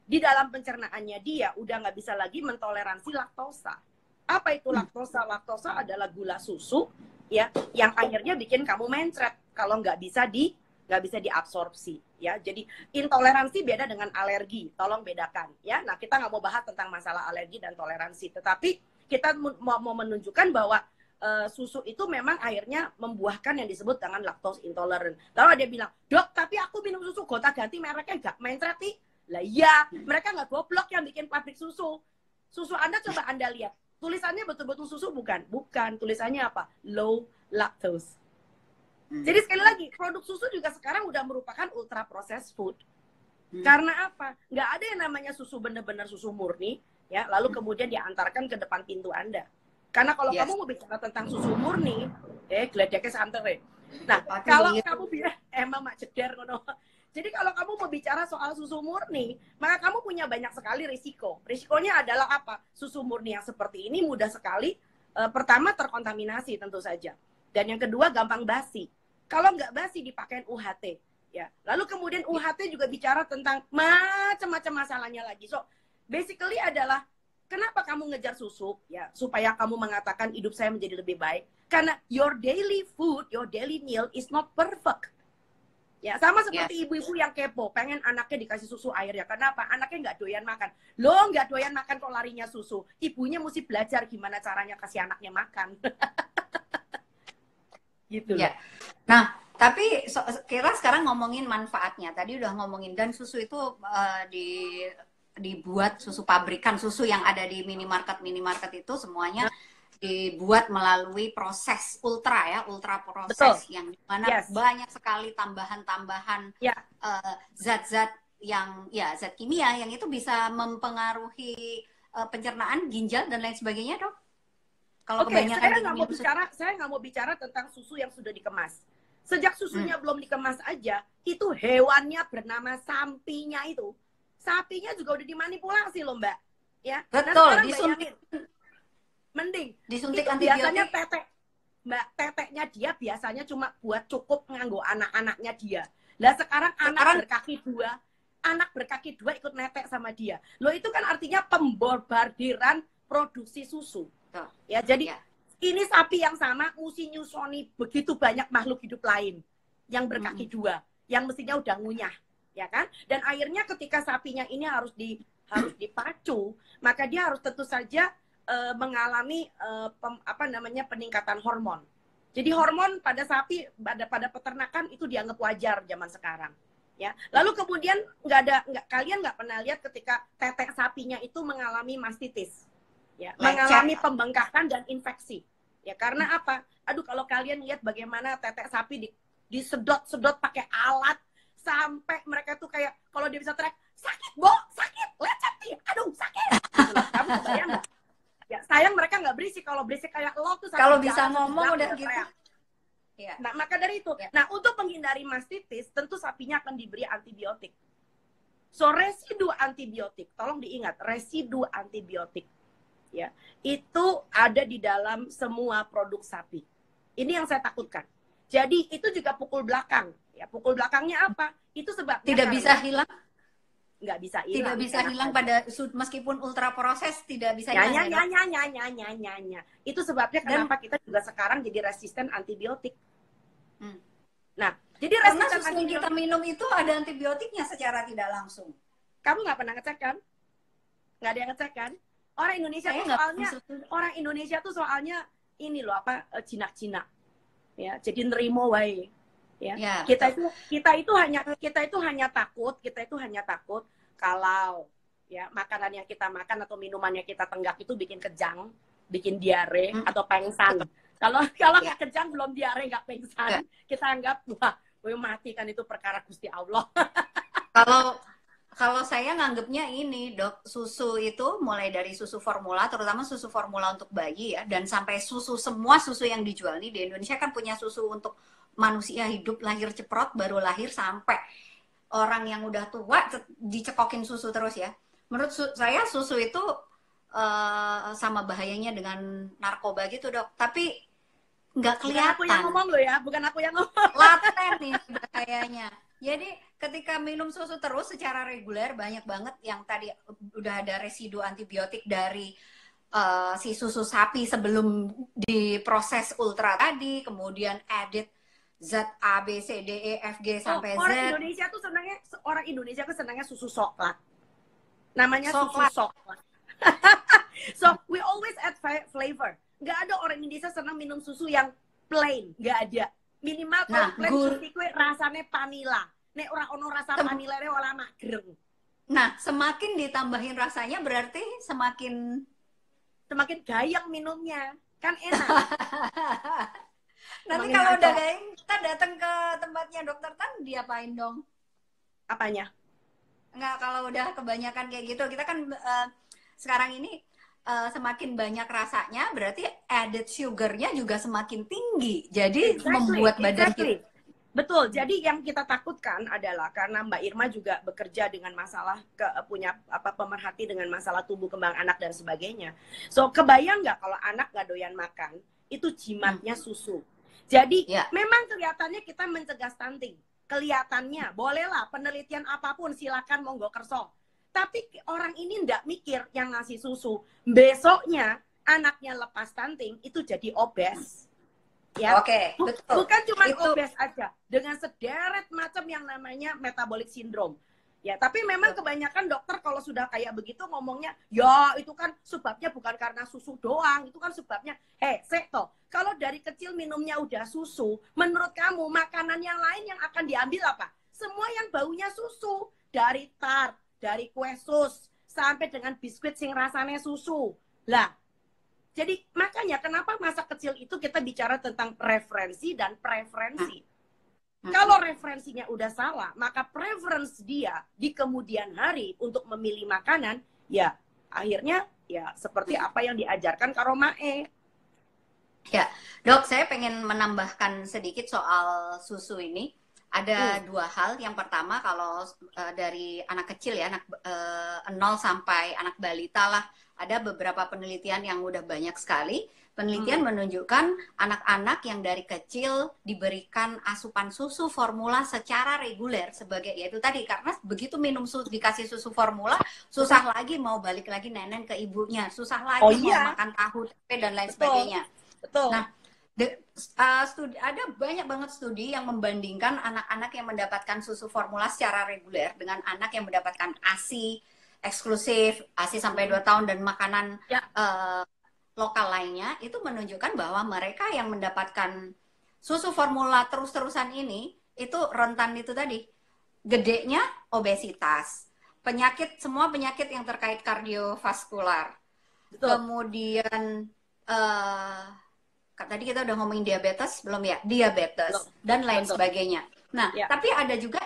di dalam pencernaannya dia udah nggak bisa lagi mentoleransi laktosa. Apa itu laktosa? Laktosa adalah gula susu ya yang akhirnya bikin kamu mencret kalau nggak bisa diabsorpsi ya. Jadi intoleransi beda dengan alergi, tolong bedakan ya. Nah kita nggak mau bahas tentang masalah alergi dan toleransi, tetapi kita mau menunjukkan bahwa susu itu memang akhirnya membuahkan yang disebut dengan lactose intolerant. Lalu dia bilang, dok tapi aku minum susu gonta ganti mereknya nggak mencreti. Lah iya, mereka nggak goblok yang bikin pabrik susu. Susu Anda coba Anda lihat, tulisannya betul-betul susu bukan? Bukan, tulisannya apa? Low lactose. Jadi sekali lagi, produk susu juga sekarang udah merupakan ultra processed food. Karena apa? Nggak ada yang namanya susu benar-benar susu murni, ya. Lalu kemudian diantarkan ke depan pintu Anda. Karena kalau kamu mau bicara tentang susu murni, geledeknya santai. Nah, kalau kamu bilang emang mak jeder ngono. Jadi kalau kamu mau bicara soal susu murni, maka kamu punya banyak sekali risiko. Risikonya adalah apa? Susu murni yang seperti ini mudah sekali. Pertama terkontaminasi tentu saja. Dan yang kedua gampang basi. Kalau nggak basi dipakai UHT. Ya. Lalu kemudian UHT juga bicara tentang macam-macam masalahnya lagi. So, basically adalah kenapa kamu ngejar susu? Ya, supaya kamu mengatakan hidup saya menjadi lebih baik. Karena your daily food, your daily meal is not perfect. Ya, sama seperti ibu-ibu yang kepo, pengen anaknya dikasih susu air ya. Kenapa? Anaknya nggak doyan makan. Lo nggak doyan makan kok larinya susu. Ibunya mesti belajar gimana caranya kasih anaknya makan. Gitu. Ya. Nah, tapi kira sekarang ngomongin manfaatnya. Tadi udah ngomongin dan susu itu dibuat susu pabrikan, susu yang ada di minimarket itu semuanya dibuat melalui proses ultra proses. Betul. Yang dimana banyak sekali tambahan-tambahan zat-zat yang zat kimia yang itu bisa mempengaruhi pencernaan ginjal dan lain sebagainya, dok. Kalau kebanyakan saya nggak mau bicara tentang susu yang sudah dikemas. Sejak susunya belum dikemas aja, itu hewannya bernama sapinya itu. Sapinya juga udah dimanipulasi loh, Mbak. Ya. Betul, disuntik. Mending disuntik itu antibiotik. Biasanya Mbak, teteknya dia biasanya cuma buat cukup nganggo anak-anaknya dia. Lah sekarang anak berkaki dua ikut netek sama dia. Loh itu kan artinya pemborbardiran produksi susu. Ya, jadi ini sapi yang sama mesti nyusoni begitu banyak makhluk hidup lain yang berkaki dua, yang mestinya udah ngunyah, ya kan? Dan akhirnya ketika sapinya ini harus dipacu, maka dia harus tentu saja mengalami peningkatan hormon. Jadi hormon pada sapi pada peternakan itu dianggap wajar zaman sekarang. Ya, lalu kemudian kalian nggak pernah lihat ketika tetek sapinya itu mengalami mastitis, ya, mengalami pembengkakan dan infeksi. Ya karena apa? Aduh kalau kalian lihat bagaimana tetek sapi disedot-sedot pakai alat sampai mereka tuh kayak kalau dia bisa teriak sakit, sakit, lecet nih, aduh sakit. Kamu bayang nggak? Ya, sayang mereka nggak berisik. Kalau berisik kayak lo tuh kalau bisa ngomong udah gitu. Ya. Nah, maka dari itu, nah untuk menghindari mastitis, tentu sapinya akan diberi antibiotik. So, residu antibiotik, tolong diingat, residu antibiotik, ya, itu ada di dalam semua produk sapi. Ini yang saya takutkan. Jadi itu juga pukul belakang, Ya, pukul belakangnya apa? Itu sebabnya Tidak karena bisa hilang, nggak bisa tidak hilang. bisa Enak hilang aja. pada meskipun ultra proses tidak bisa hilang Nyanya, ya, Dok. nyanya, nyanya, nyanya, nyanya. Itu sebabnya Dan kenapa kita juga sekarang jadi resisten antibiotik. hmm, Nah, jadi karena resisten susu yang kita antibiotik, minum itu ada antibiotiknya secara tidak langsung. kamu nggak pernah ngecek kan? Nggak ada yang ngecek kan? Orang Indonesia Saya tuh nggak soalnya, susu. orang Indonesia tuh soalnya ini loh apa, jinak-jinak. Ya, jadi nerimo wae. Ya, Ya, betul. kita itu hanya takut kalau ya makanan yang kita makan atau minuman yang kita tenggak itu bikin kejang, bikin diare Hmm, atau pengsan. betul. Kalau Ya, nggak kejang, belum diare, nggak ya. pengsan, kita anggap wah, mati kan, itu perkara Gusti Allah. Kalau kalau saya nganggapnya ini, Dok, susu itu mulai dari susu formula, terutama susu formula untuk bayi ya, dan sampai susu, semua susu yang dijual nih di Indonesia kan punya susu untuk manusia hidup lahir ceprot, baru lahir, sampai orang yang udah tua dicekokin susu terus ya. Menurut saya susu itu sama bahayanya dengan narkoba gitu, Dok. Tapi nggak Bukan aku yang kelihatan. ngomong loh ya, bukan aku yang ngomong. Laten nih bahayanya. Jadi ketika minum susu terus secara reguler, banyak banget yang tadi udah ada residu antibiotik dari si susu sapi sebelum diproses ultra tadi, kemudian added zat A, B, C, D, E, F, G Oh, sampai Z. orang Indonesia tuh senangnya susu coklat. Namanya susu Coklat. coklat. So we always add flavor. Nggak ada orang Indonesia senang minum susu yang plain, nggak ada. Minimal kalau Nah, plain susu kue rasanya vanilla. Nek orang ono rasa vanilla re olah magreng. Nah, semakin ditambahin rasanya berarti semakin gayang minumnya. Kan enak. Nanti Semakin kalau udah ngaco. gayeng, kita datang ke tempatnya dokter Tan, diapain dong? Apanya? Enggak, kalau udah kebanyakan kayak gitu, kita kan sekarang ini semakin banyak rasanya, berarti added sugarnya juga semakin tinggi. Jadi membuat badan kita. Betul. Jadi yang kita takutkan adalah karena Mbak Irma juga bekerja dengan masalah punya pemerhati dengan masalah tumbuh kembang anak dan sebagainya. So kebayang nggak kalau anak nggak doyan makan, itu jimatnya susu. Jadi Ya. memang kelihatannya kita mencegah stunting. Kelihatannya, bolehlah penelitian apapun silakan monggo kerso. Tapi orang ini nggak mikir yang ngasih susu. Besoknya anaknya lepas stunting itu jadi obes. Ya, Oke, betul. Bukan cuma Itu obes aja, dengan sederet macam yang namanya metabolic syndrome. Ya, tapi memang kebanyakan dokter kalau sudah kayak begitu ngomongnya, ya itu kan sebabnya bukan karena susu doang, itu kan sebabnya, Sekto, kalau dari kecil minumnya udah susu, menurut kamu makanan yang lain yang akan diambil apa? Semua yang baunya susu, dari tart, dari kue sus, sampai dengan biskuit sing rasanya susu. Lah, jadi makanya kenapa masa kecil itu kita bicara tentang referensi dan preferensi. Kalau referensinya udah salah, maka preference dia di kemudian hari untuk memilih makanan, ya akhirnya ya seperti apa yang diajarkan karo mae. ya, Dok, saya pengen menambahkan sedikit soal susu ini. Ada dua hal. Yang pertama, kalau dari anak kecil ya, anak 0 sampai anak balita lah, ada beberapa penelitian yang udah banyak sekali. Penelitian menunjukkan anak-anak yang dari kecil diberikan asupan susu formula secara reguler sebagai, yaitu tadi, karena begitu minum susu, dikasih susu formula, susah lagi mau balik lagi nenen ke ibunya, susah lagi mau makan tahu, tempe, dan lain sebagainya. Betul. Nah, ada banyak banget studi yang membandingkan anak-anak yang mendapatkan susu formula secara reguler dengan anak yang mendapatkan ASI eksklusif, ASI sampai 2 tahun dan makanan lokal lainnya, itu menunjukkan bahwa mereka yang mendapatkan susu formula terus-terusan ini, itu rentan itu tadi, gedenya obesitas, semua penyakit yang terkait kardiovaskular. Betul. Kemudian tadi kita udah ngomongin diabetes belum ya? Diabetes dan lain sebagainya. Nah, tapi ada juga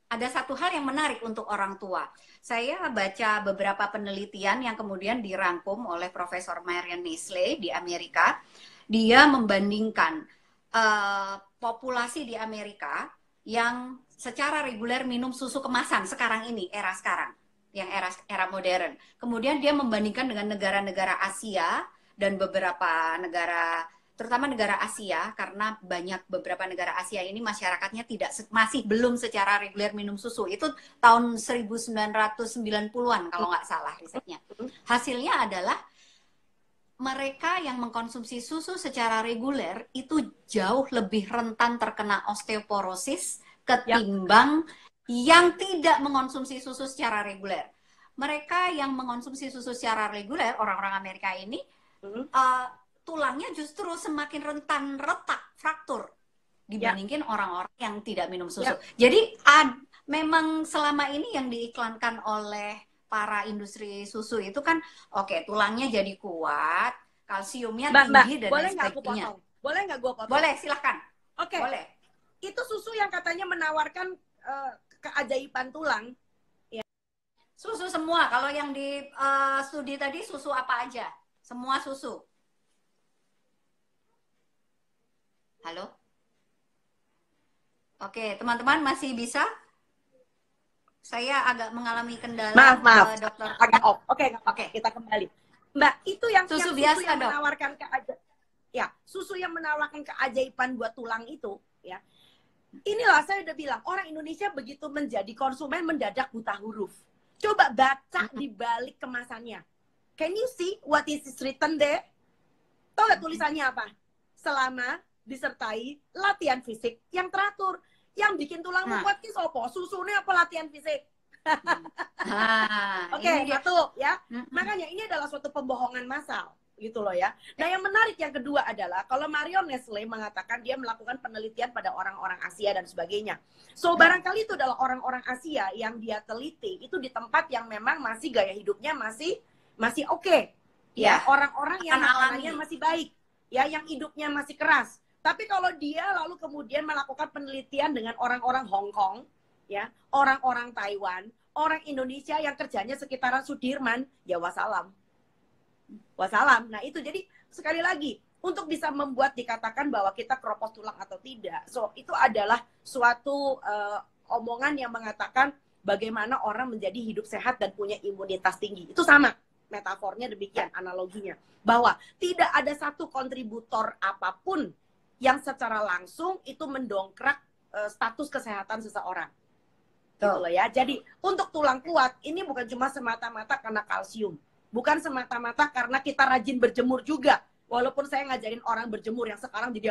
ada satu hal yang menarik untuk orang tua. Saya baca beberapa penelitian yang kemudian dirangkum oleh Profesor Marian Nestle di Amerika. Dia membandingkan populasi di Amerika yang secara reguler minum susu kemasan sekarang ini, era sekarang, yang era modern. Kemudian dia membandingkan dengan negara-negara Asia dan beberapa negara terutama negara Asia, karena beberapa negara Asia ini masyarakatnya masih belum secara reguler minum susu. Itu tahun 1990-an kalau nggak salah risetnya. Hasilnya adalah mereka yang mengkonsumsi susu secara reguler itu jauh lebih rentan terkena osteoporosis ketimbang yang tidak mengkonsumsi susu secara reguler. Mereka yang mengkonsumsi susu secara reguler, orang-orang Amerika ini, tulangnya justru semakin rentan retak, fraktur dibandingin orang-orang yang tidak minum susu. Jadi memang selama ini yang diiklankan oleh para industri susu itu kan tulangnya jadi kuat, kalsiumnya tinggi dan boleh sebagainya. Boleh nggak gue potong? Boleh, silahkan. Boleh. Itu susu yang katanya menawarkan keajaiban tulang. Susu semua. Kalau yang di studi tadi susu apa aja? Semua susu. Halo? Oke, teman-teman masih bisa? Saya agak mengalami kendala. Maaf. Dokter. Agak off. Oke, kita kembali. Mbak, itu yang susu biasa, yang menawarkan susu yang menawarkan keajaiban buat tulang itu, ya. Inilah saya udah bilang, orang Indonesia begitu menjadi konsumen mendadak buta huruf. Coba baca di balik kemasannya. Can you see what is written there? Tahu nggak tulisannya apa? Selama disertai latihan fisik yang teratur. Yang bikin tulangmu kuat ki sopo? Susunya apa latihan fisik? Oke, satu ya. Makanya ini adalah suatu pembohongan massal gitu loh ya. Nah, yang menarik yang kedua adalah kalau Marion Nestle mengatakan dia melakukan penelitian pada orang-orang Asia dan sebagainya. So barangkali itu adalah orang-orang Asia yang dia teliti itu di tempat yang memang masih gaya hidupnya masih oke. Ya, orang-orang yang makanannya masih baik. Ya, yang hidupnya masih keras. Tapi kalau dia lalu kemudian melakukan penelitian dengan orang-orang Hong Kong, ya, orang-orang Taiwan, orang Indonesia yang kerjanya sekitaran Sudirman, ya wassalam. Wassalam. Nah itu jadi sekali lagi, untuk bisa membuat dikatakan bahwa kita keropos tulang atau tidak, so itu adalah suatu omongan yang mengatakan bagaimana orang menjadi hidup sehat dan punya imunitas tinggi. Itu sama, metafornya demikian, analoginya. Bahwa tidak ada satu kontributor apapun yang secara langsung itu mendongkrak status kesehatan seseorang. Gitu loh ya. Jadi untuk tulang kuat ini bukan cuma semata-mata karena kalsium, bukan semata-mata karena kita rajin berjemur juga. Walaupun saya ngajarin orang berjemur yang sekarang jadi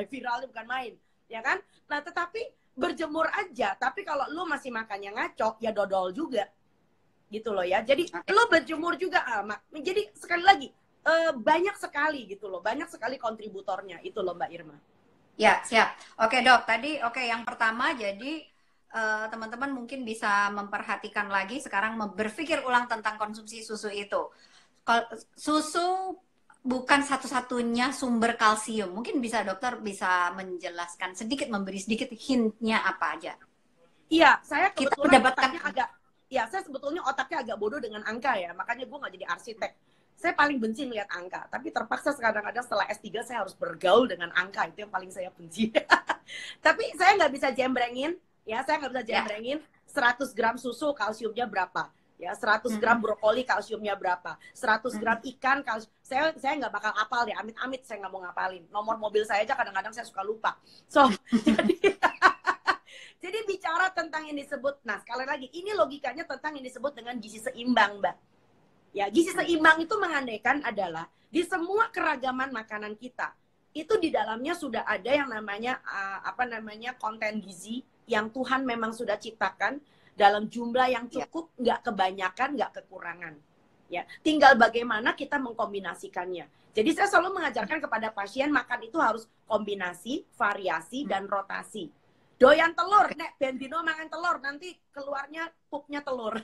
viral bukan main, ya kan? Nah, tetapi berjemur aja, tapi kalau lu masih makannya ngaco, ya dodol juga. Gitu loh ya. Jadi lu berjemur juga jadi sekali lagi banyak sekali gitu loh, banyak sekali kontributornya itu loh Mbak Irma. Ya, siap. Oke dok, tadi yang pertama jadi teman-teman mungkin bisa memperhatikan lagi sekarang berpikir ulang tentang konsumsi susu itu. Susu bukan satu-satunya sumber kalsium. Mungkin bisa dokter bisa menjelaskan sedikit, memberi sedikit hintnya apa aja. Iya, saya kebetulan saya sebetulnya otaknya agak bodoh dengan angka ya, makanya gue nggak jadi arsitek. Saya paling benci melihat angka, tapi terpaksa kadang-kadang setelah S3 saya harus bergaul dengan angka, itu yang paling saya benci. Tapi saya nggak bisa jembrengin, ya saya nggak bisa jembrengin 100 gram susu kalsiumnya berapa, ya 100 gram brokoli kalsiumnya berapa, 100 gram ikan kalsium. Saya nggak bakal apal deh, amit-amit saya nggak mau ngapalin. Nomor mobil saya aja kadang-kadang saya suka lupa. So, jadi bicara tentang yang disebut, nah sekali lagi, ini logikanya tentang yang disebut dengan gizi seimbang, Mbak. Ya, gizi seimbang itu mengandaikan adalah di semua keragaman makanan kita itu di dalamnya sudah ada yang namanya konten gizi yang Tuhan memang sudah ciptakan dalam jumlah yang cukup, nggak kebanyakan, nggak kekurangan. Ya, tinggal bagaimana kita mengkombinasikannya. Jadi saya selalu mengajarkan kepada pasien makan itu harus kombinasi, variasi, dan rotasi. Doyan telur, nek bendino makan telur, nanti keluarnya pupnya telur.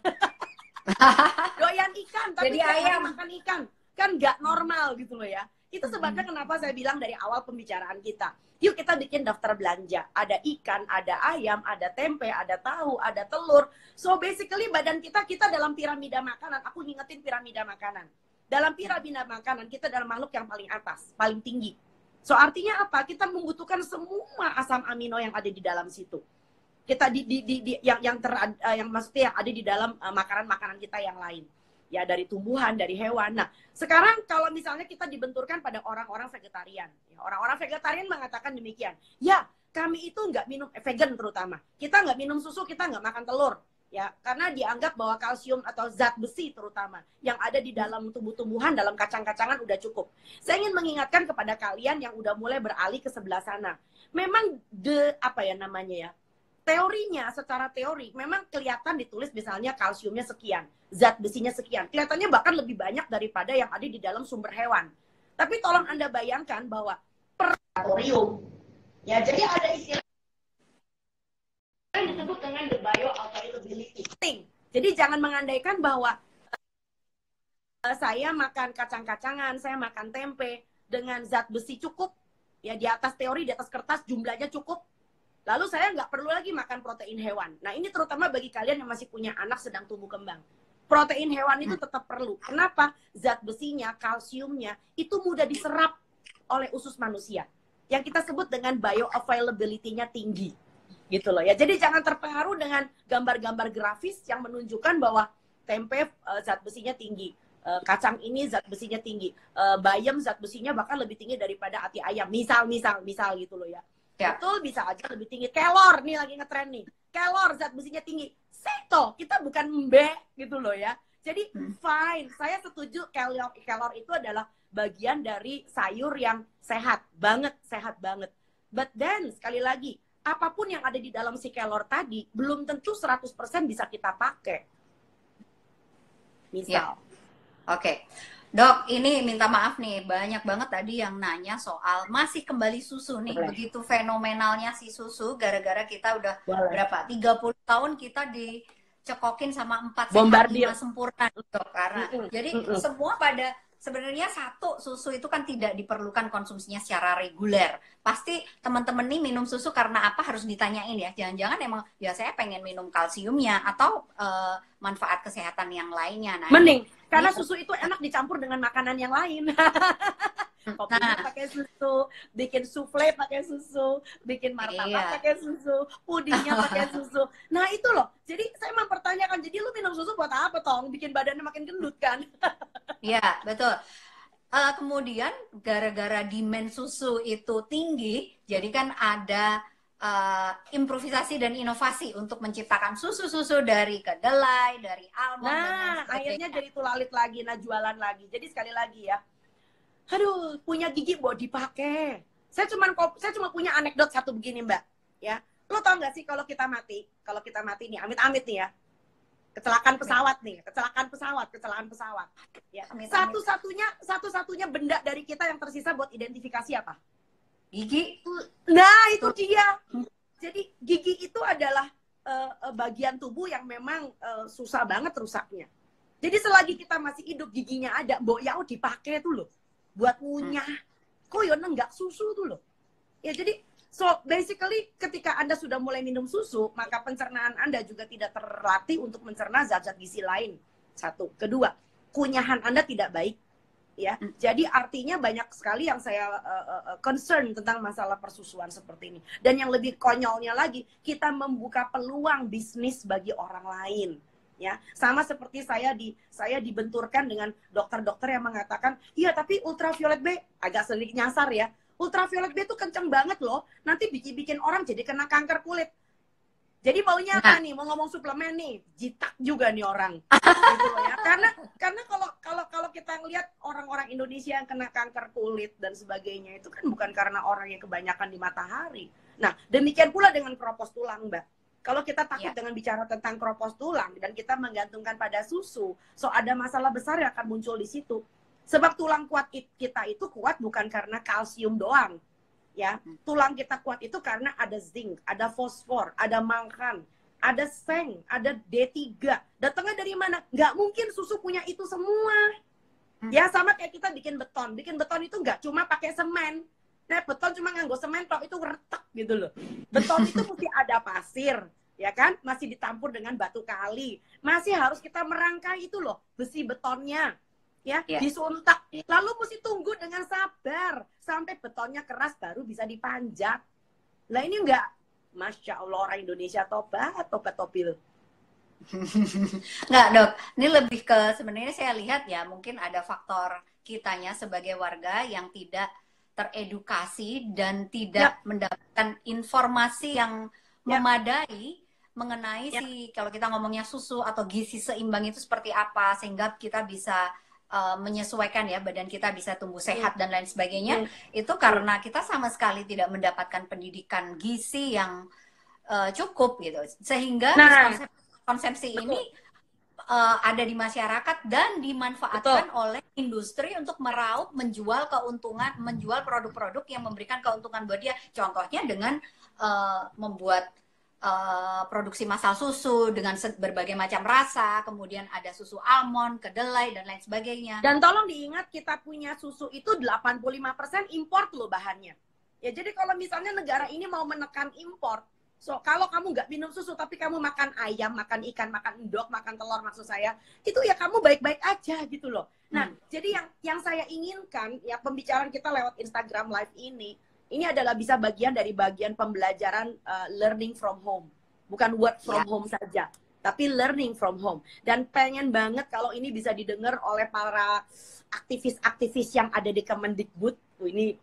Doyan ikan, tapi ayam makan ikan, kan nggak normal gitu loh ya. Itu sebabnya kenapa saya bilang dari awal pembicaraan kita, yuk kita bikin daftar belanja. Ada ikan, ada ayam, ada tempe, ada tahu, ada telur. So basically badan kita dalam piramida makanan. Aku ngingetin piramida makanan. Dalam piramida makanan kita adalah makhluk yang paling atas, paling tinggi. So artinya apa? Kita membutuhkan semua asam amino yang ada di dalam situ. Kita yang maksudnya yang ada di dalam makanan-makanan kita yang lain. ya dari tumbuhan, dari hewan. Nah, sekarang kalau misalnya kita dibenturkan pada orang-orang vegetarian, ya, orang-orang vegetarian mengatakan demikian, ya kami itu nggak minum, vegan terutama, kita nggak minum susu, kita nggak makan telur, ya karena dianggap bahwa kalsium atau zat besi terutama yang ada di dalam tumbuh-tumbuhan, dalam kacang-kacangan udah cukup. Saya ingin mengingatkan kepada kalian yang udah mulai beralih ke sebelah sana, memang teorinya, secara teori memang kelihatan ditulis misalnya kalsiumnya sekian, zat besinya sekian, kelihatannya bahkan lebih banyak daripada yang ada di dalam sumber hewan. Tapi tolong Anda bayangkan bahwa per laboratorium, ya jadi ada istilah yang disebut dengan the bioavailability. Jadi jangan mengandaikan bahwa saya makan kacang-kacangan, saya makan tempe dengan zat besi cukup, ya di atas teori, di atas kertas jumlahnya cukup, lalu saya nggak perlu lagi makan protein hewan. Nah ini terutama bagi kalian yang masih punya anak sedang tumbuh kembang. Protein hewan itu tetap perlu. Kenapa? Zat besinya, kalsiumnya, itu mudah diserap oleh usus manusia. Yang kita sebut dengan bioavailability-nya tinggi. Gitu loh ya. Jadi jangan terpengaruh dengan gambar-gambar grafis yang menunjukkan bahwa tempe zat besinya tinggi. Kacang ini zat besinya tinggi. Bayam zat besinya bahkan lebih tinggi daripada hati ayam. Misal gitu loh ya. Ya. Betul, bisa aja lebih tinggi. Kelor nih lagi ngetren nih. Kelor zat besinya tinggi. Seto, kita bukan mbe gitu loh ya. Jadi fine, saya setuju kelor itu adalah bagian dari sayur yang sehat banget. But then sekali lagi, apapun yang ada di dalam si kelor tadi belum tentu 100% bisa kita pakai. Misal. Ya. Oke. Dok, ini minta maaf nih, banyak banget tadi yang nanya soal masih kembali susu nih. Boleh. Begitu fenomenalnya si susu, gara-gara kita udah berapa? 30 tahun kita dicekokin sama 4 sehat 5 sempurna, dok. Karena jadi semua pada sebenarnya satu, susu itu kan tidak diperlukan konsumsinya secara reguler. Pasti teman-teman nih minum susu karena apa harus ditanyain ya. Jangan-jangan emang ya saya pengen minum kalsiumnya atau manfaat kesehatan yang lainnya. Nah, mending karena susu itu enak dicampur dengan makanan yang lain. Kopinya pakai susu, bikin souffle pakai susu, bikin martabak pakai susu, pudingnya pakai susu. Nah itu loh, jadi saya mempertanyakan, jadi lu minum susu buat apa Tong? Bikin badannya makin gendut kan? Iya, betul. Kemudian gara-gara demand susu itu tinggi, jadi kan ada improvisasi dan inovasi untuk menciptakan susu-susu dari kedelai, dari almond, dan lain sebagainya. Akhirnya jadi tulalit lagi, nah jualan lagi. Jadi sekali lagi ya, aduh, punya gigi buat dipakai. Saya cuma punya anekdot satu begini Mbak, ya. Lo tau nggak sih kalau kita mati nih, amit-amit nih ya, kecelakaan pesawat, ya. Satu-satunya benda dari kita yang tersisa buat identifikasi apa? Gigi. Nah itu dia. Jadi gigi itu adalah bagian tubuh yang memang susah banget rusaknya. Jadi selagi kita masih hidup, giginya ada, mbok ya dipakai tuh loh buat ngunyah. Kok ya nenggak susu tuh loh. Ya jadi so basically ketika Anda sudah mulai minum susu, maka pencernaan Anda juga tidak terlatih untuk mencerna zat-zat gizi lain. Satu. Kedua, kunyahan Anda tidak baik. Ya, jadi artinya banyak sekali yang saya concern tentang masalah persusuan seperti ini. Dan yang lebih konyolnya lagi, kita membuka peluang bisnis bagi orang lain. Ya, sama seperti saya dibenturkan dengan dokter-dokter yang mengatakan, iya tapi ultraviolet B agak sedikit nyasar ya. Ultraviolet B itu kenceng banget loh, nanti bikin orang jadi kena kanker kulit. Jadi maunya apa nih? Mau ngomong suplemen nih, jitak juga nih orang. Gitu loh ya. Karena kalau kita ngelihat orang-orang Indonesia yang kena kanker kulit dan sebagainya itu kan bukan karena orang yang kebanyakan di matahari. Nah, demikian pula dengan keropos tulang, Mbak. Kalau kita takut dengan bicara tentang keropos tulang dan kita menggantungkan pada susu, so ada masalah besar yang akan muncul di situ. Sebab tulang kuat kita itu kuat bukan karena kalsium doang. Ya, tulang kita kuat itu karena ada zinc, ada fosfor, ada manggan, ada seng, ada D3. Datangnya dari mana? Nggak mungkin susu punya itu semua. Ya, sama kayak kita bikin beton. Bikin beton itu nggak cuma pakai semen. Nah, beton cuma nganggo semen, toh itu retak gitu loh. Beton itu mesti ada pasir, ya kan? Masih ditampur dengan batu kali. Masih harus kita merangkai itu loh, besi betonnya. Ya, disuntak. Lalu mesti tunggu dengan sabar sampai betonnya keras baru bisa dipanjat. Lah ini enggak, Masya Allah orang Indonesia tobat tobil. Nggak, Dok. Ini lebih ke sebenarnya saya lihat ya, mungkin ada faktor kitanya sebagai warga yang tidak teredukasi dan tidak Yap, mendapatkan informasi yang yap, memadai mengenai yap. kalau kita ngomongnya susu atau gizi seimbang itu seperti apa, sehingga kita bisa menyesuaikan ya, badan kita bisa tumbuh Hmm, sehat dan lain sebagainya. hmm, Itu hmm. karena kita sama sekali tidak mendapatkan pendidikan gizi yang cukup gitu, sehingga Nah, miskonsepsi ini betul, ada di masyarakat dan betul. dimanfaatkan oleh industri untuk meraup, menjual keuntungan, menjual produk-produk yang memberikan keuntungan buat dia. Contohnya dengan membuat produksi massal susu dengan berbagai macam rasa, kemudian ada susu almond, kedelai dan lain sebagainya. Dan tolong diingat kita punya susu itu 85% import loh bahannya. Ya jadi kalau misalnya negara ini mau menekan import, so kalau kamu nggak minum susu tapi kamu makan ayam, makan ikan, makan endok, makan telur maksud saya, itu ya kamu baik-baik aja gitu loh. Nah, Hmm. jadi yang saya inginkan ya pembicaraan kita lewat Instagram Live ini adalah bisa bagian dari bagian pembelajaran learning from home. Bukan work from Ya, home saja, tapi learning from home. Dan pengen banget kalau ini bisa didengar oleh para aktivis-aktivis yang ada di Kemendikbud. Ini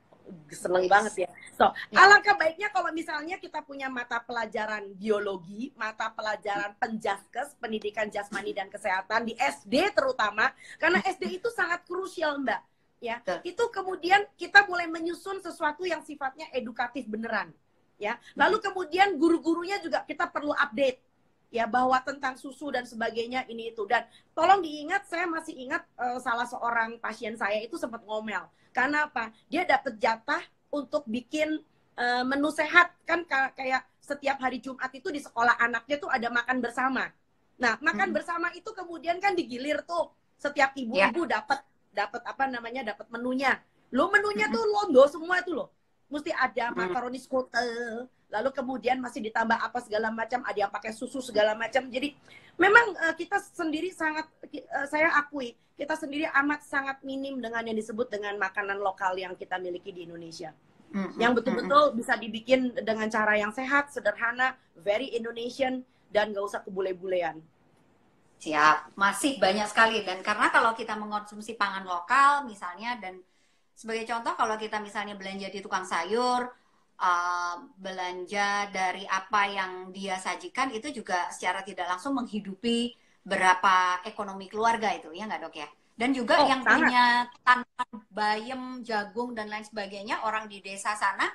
seneng yes. banget ya. So, Ya. alangkah baiknya kalau misalnya kita punya mata pelajaran biologi, mata pelajaran penjaskes, pendidikan jasmani dan kesehatan di SD terutama, karena SD itu sangat krusial, Mbak. Ya, Betul. itu kemudian kita mulai menyusun sesuatu yang sifatnya edukatif beneran. Ya, lalu kemudian guru-gurunya juga kita perlu update ya bahwa tentang susu dan sebagainya ini itu. Dan tolong diingat, saya masih ingat salah seorang pasien saya itu sempat ngomel karena apa, dia dapat jatah untuk bikin menu sehat kan, kayak setiap hari Jumat itu di sekolah anaknya tuh ada makan bersama. Nah, makan bersama itu kemudian kan digilir tuh, setiap Ya. ibu-ibu dapat dapat apa namanya, dapat menunya. Lo menunya tuh londo semua tuh loh, mesti ada makaroni skotel, lalu kemudian masih ditambah apa segala macam, ada yang pakai susu segala macam. Jadi memang kita sendiri sangat saya akui kita sendiri amat sangat minim dengan yang disebut dengan makanan lokal yang kita miliki di Indonesia, yang betul-betul bisa dibikin dengan cara yang sehat, sederhana, very Indonesian, dan gak usah kebule-bulean. Siap, masih banyak sekali. Dan karena kalau kita mengonsumsi pangan lokal misalnya, dan sebagai contoh kalau kita misalnya belanja di tukang sayur, belanja dari apa yang dia sajikan, itu juga secara tidak langsung menghidupi berapa ekonomi keluarga itu, ya nggak, Dok ya? Dan juga Oh, yang sangat. punya tanaman bayam, jagung, dan lain sebagainya, orang di desa sana,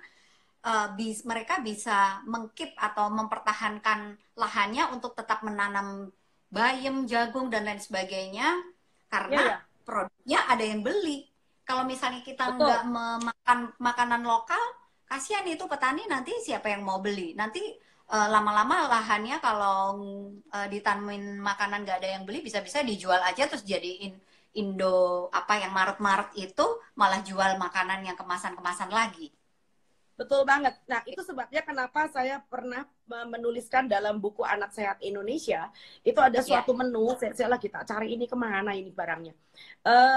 mereka bisa mengkip atau mempertahankan lahannya untuk tetap menanam bayam, jagung, dan lain sebagainya, Ya, karena ya, produknya ada yang beli. Kalau misalnya kita betul. nggak memakan makanan lokal, kasihan itu petani, nanti siapa yang mau beli? Nanti lama-lama lahannya kalau ditanemin makanan nggak ada yang beli, bisa-bisa dijual aja terus jadiin Indo apa yang Maret-Maret itu malah jual makanan yang kemasan-kemasan lagi. Betul banget. Nah, itu sebabnya kenapa saya pernah menuliskan dalam buku Anak Sehat Indonesia, itu ada Ya. suatu menu, saya lagi tak cari ini kemana ini barangnya.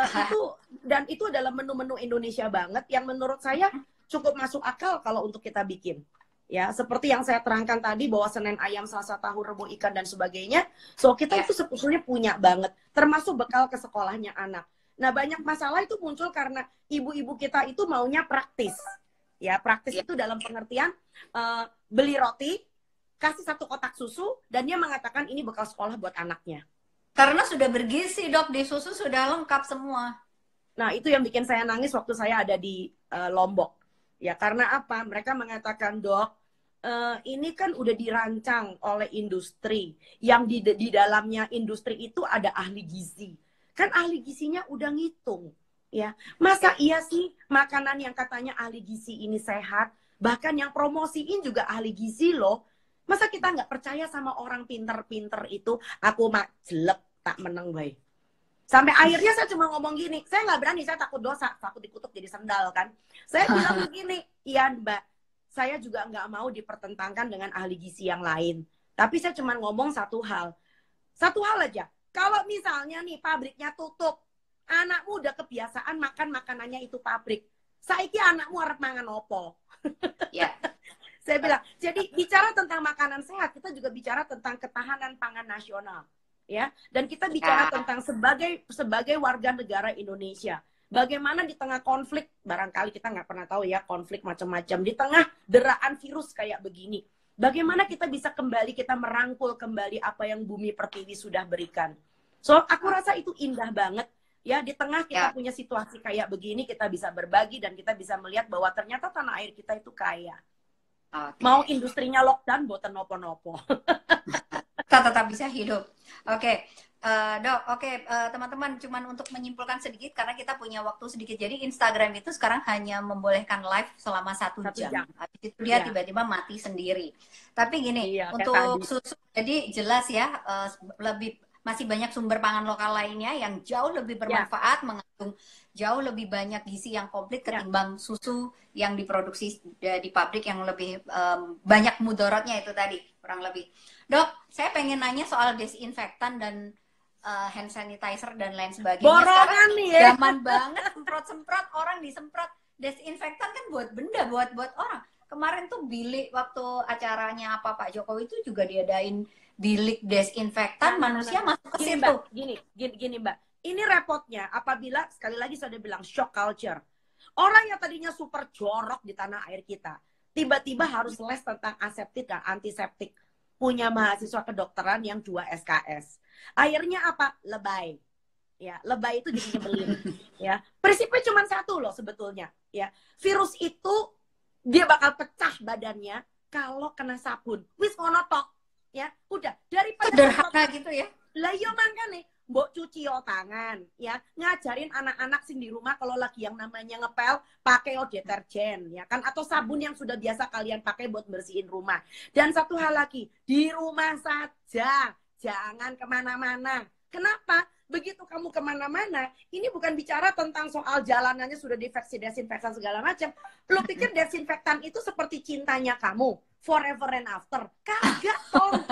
Itu, dan itu adalah menu-menu Indonesia banget, yang menurut saya cukup masuk akal kalau untuk kita bikin. Ya, seperti yang saya terangkan tadi, bahwa Senin ayam, Selasa tahu, Rebo ikan, dan sebagainya. So, kita Ya. itu sebetulnya punya banget, termasuk bekal ke sekolahnya anak. Nah, banyak masalah itu muncul karena ibu-ibu kita itu maunya praktis. Ya, praktis Ya. itu dalam pengertian beli roti, kasih satu kotak susu, dan dia mengatakan ini bekal sekolah buat anaknya. Karena sudah bergizi, Dok, di susu sudah lengkap semua. Nah, itu yang bikin saya nangis waktu saya ada di Lombok. Ya, karena apa? Mereka mengatakan, Dok, ini kan udah dirancang oleh industri, yang di dalamnya industri itu ada ahli gizi. Kan ahli gizinya udah ngitung. Ya, masa iya sih makanan yang katanya ahli gizi ini sehat, bahkan yang promosiin juga ahli gizi loh. Masa kita nggak percaya sama orang pinter-pinter itu? Aku mak jelek tak meneng baik. Sampai akhirnya saya cuma ngomong gini, saya nggak berani, saya takut dosa, takut dikutuk jadi sendal kan. Saya bilang begini, iya Mbak, saya juga nggak mau dipertentangkan dengan ahli gizi yang lain. Tapi saya cuma ngomong satu hal aja. Kalau misalnya nih pabriknya tutup, anakmu udah kebiasaan makan makanannya itu pabrik. Saiki anakmu harap mangan opo. Ya. Saya bilang, jadi bicara tentang makanan sehat, kita juga bicara tentang ketahanan pangan nasional, ya. Dan kita bicara Ya. tentang sebagai warga negara Indonesia, bagaimana di tengah konflik, barangkali kita nggak pernah tahu ya konflik macam-macam, di tengah deraan virus kayak begini, bagaimana kita bisa kembali, kita merangkul kembali apa yang bumi pertiwi sudah berikan. So, aku rasa itu indah banget. Ya, di tengah kita Ya. punya situasi kayak begini, kita bisa berbagi dan kita bisa melihat bahwa ternyata tanah air kita itu kaya. Oke. Mau industrinya lockdown, boten nopo-nopo. Kita tetap bisa hidup. Oke. Dok, oke, teman-teman, cuman untuk menyimpulkan sedikit karena kita punya waktu sedikit. Jadi Instagram itu sekarang hanya membolehkan live selama 1 1 jam. jam. Habis itu dia Ya. tiba-tiba mati sendiri. Tapi gini, Iya, kayak untuk tadi. susu, jadi jelas ya, lebih masih banyak sumber pangan lokal lainnya yang jauh lebih bermanfaat, mengandung jauh lebih banyak gizi yang komplit ketimbang susu yang diproduksi di pabrik yang lebih banyak mudaratnya itu tadi, kurang lebih. Dok, saya pengen nanya soal desinfektan dan hand sanitizer dan lain sebagainya. Borongan Sekarang nih ya. zaman banget semprot-semprot, orang disemprot. Desinfektan kan buat benda, buat orang. Kemarin tuh bilik waktu acaranya Pak Jokowi itu juga diadain bilik desinfektan, manusia masuk ke situ. Gini Mbak, ini repotnya apabila sekali lagi saya bilang shock culture. Orang yang tadinya super jorok di tanah air kita, tiba-tiba harus les tentang aseptik dan antiseptik. Punya mahasiswa kedokteran yang 2 SKS. Akhirnya apa? Lebay. Ya, lebay itu jadi nyebelin. Ya, prinsipnya cuma satu loh sebetulnya. Ya, virus itu dia bakal pecah badannya kalau kena sabun. Wis ngono tok. Ya, udah daripada sederhana gitu ya. Lah iya makanya mbok cuci tangan ya, ngajarin anak-anak sing di rumah kalau lagi yang namanya ngepel pakai deterjen ya kan, atau sabun yang sudah biasa kalian pakai buat bersihin rumah. Dan satu hal lagi, di rumah saja, jangan kemana-mana. Kenapa? Begitu kamu kemana-mana, ini bukan bicara tentang soal jalanannya sudah desinfektan segala macam. Lo pikir desinfektan itu seperti cintanya kamu forever and after? Kagak dong.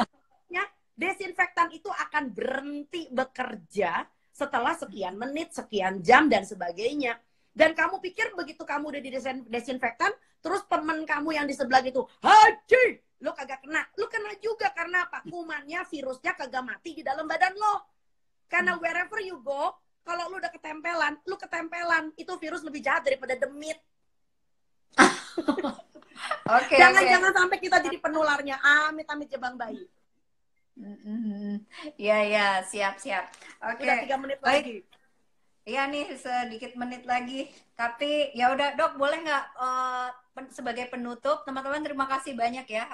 Ya, desinfektan itu akan berhenti bekerja setelah sekian menit, sekian jam, dan sebagainya. Dan kamu pikir begitu kamu udah di desinfektan, terus temen kamu yang di sebelah gitu, haji, lo kagak kena. Lo kena juga karena apa? Kumannya, virusnya kagak mati di dalam badan lo. Karena wherever you go, kalau lo udah ketempelan, itu virus lebih jahat daripada demit. Jangan sampai kita jadi penularnya. Amit-amit jebang bayi. Ya, siap. Oke. Udah 3 menit lagi. Iya nih, sedikit menit lagi. Tapi ya udah, Dok, boleh nggak sebagai penutup, teman-teman terima kasih banyak ya.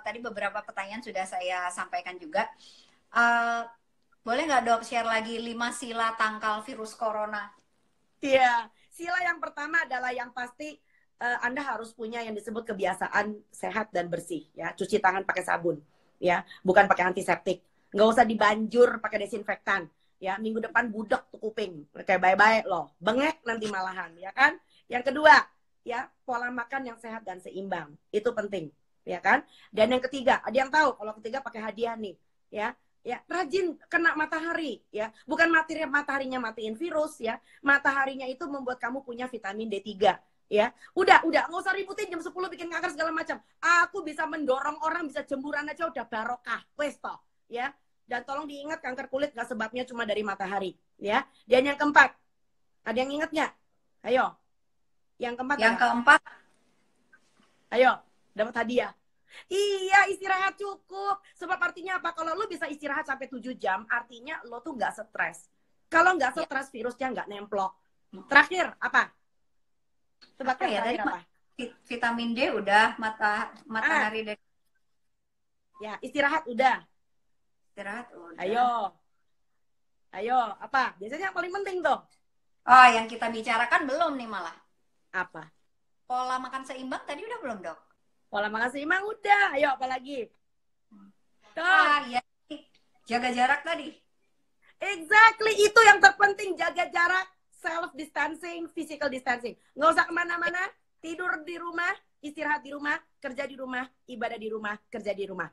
Tadi beberapa pertanyaan sudah saya sampaikan juga. Boleh nggak, Dok, share lagi 5 sila tangkal virus corona? Iya, sila yang pertama adalah yang pasti Anda harus punya yang disebut kebiasaan sehat dan bersih ya. Cuci tangan pakai sabun ya, bukan pakai antiseptik. Nggak usah dibanjur pakai desinfektan ya. Minggu depan budek tuh kuping, kayak baik-baik loh, bengek nanti malahan ya kan. Yang kedua ya, pola makan yang sehat dan seimbang, itu penting ya kan. Dan yang ketiga, ada yang tahu kalau ketiga pakai hadiah nih ya. Ya, rajin kena matahari ya. Bukan mataharinya matiin virus ya. Mataharinya itu membuat kamu punya vitamin D3 ya. Udah nggak usah ributin jam 10 bikin kanker segala macam. Aku bisa mendorong orang bisa jemuran aja udah barokah. Wes toh ya. Dan tolong diingat, kanker kulit nggak sebabnya cuma dari matahari ya. Dan yang keempat, ada yang ingat nggak? Ayo. Yang keempat. Ayo, dapat hadiah. Iya, istirahat cukup. Sebab artinya apa? Kalau lo bisa istirahat sampai 7 jam, artinya lo tuh nggak stres. Kalau nggak stres, virusnya nggak nemplok. Terakhir, apa? Tebak ya, terakhir apa? Vitamin D udah, matahari dari... Ya, istirahat udah. Ayo, apa? Biasanya yang paling penting tuh. Oh, yang kita bicarakan belum nih malah. Apa? Pola makan seimbang tadi udah belum, Dok? Pola makan seimbang udah. Ayo, apa lagi? Ya. Jaga jarak tadi. Exactly, itu yang terpenting. Jaga jarak, self distancing, physical distancing. Nggak usah kemana-mana. Tidur di rumah, istirahat di rumah, kerja di rumah, ibadah di rumah, kerja di rumah.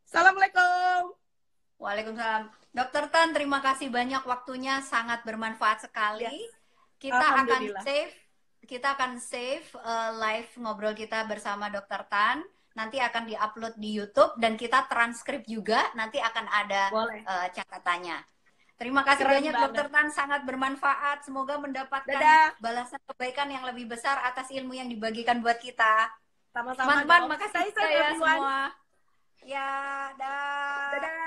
Assalamualaikum. Waalaikumsalam. Dr. Tan, terima kasih banyak waktunya, sangat bermanfaat sekali. Yes. Kita akan save live ngobrol kita bersama Dr. Tan nanti akan diupload di YouTube dan kita transkrip juga, nanti akan ada Boleh. catatannya. Terima kasih Keren banyak banget. Dokter Tan, sangat bermanfaat. Semoga mendapatkan Dadah. balasan kebaikan yang lebih besar atas ilmu yang dibagikan buat kita. Sama-sama. Teman-teman, dong. makasih Stay juga safe, ya everyone. semua. Ya, dah. Dadah.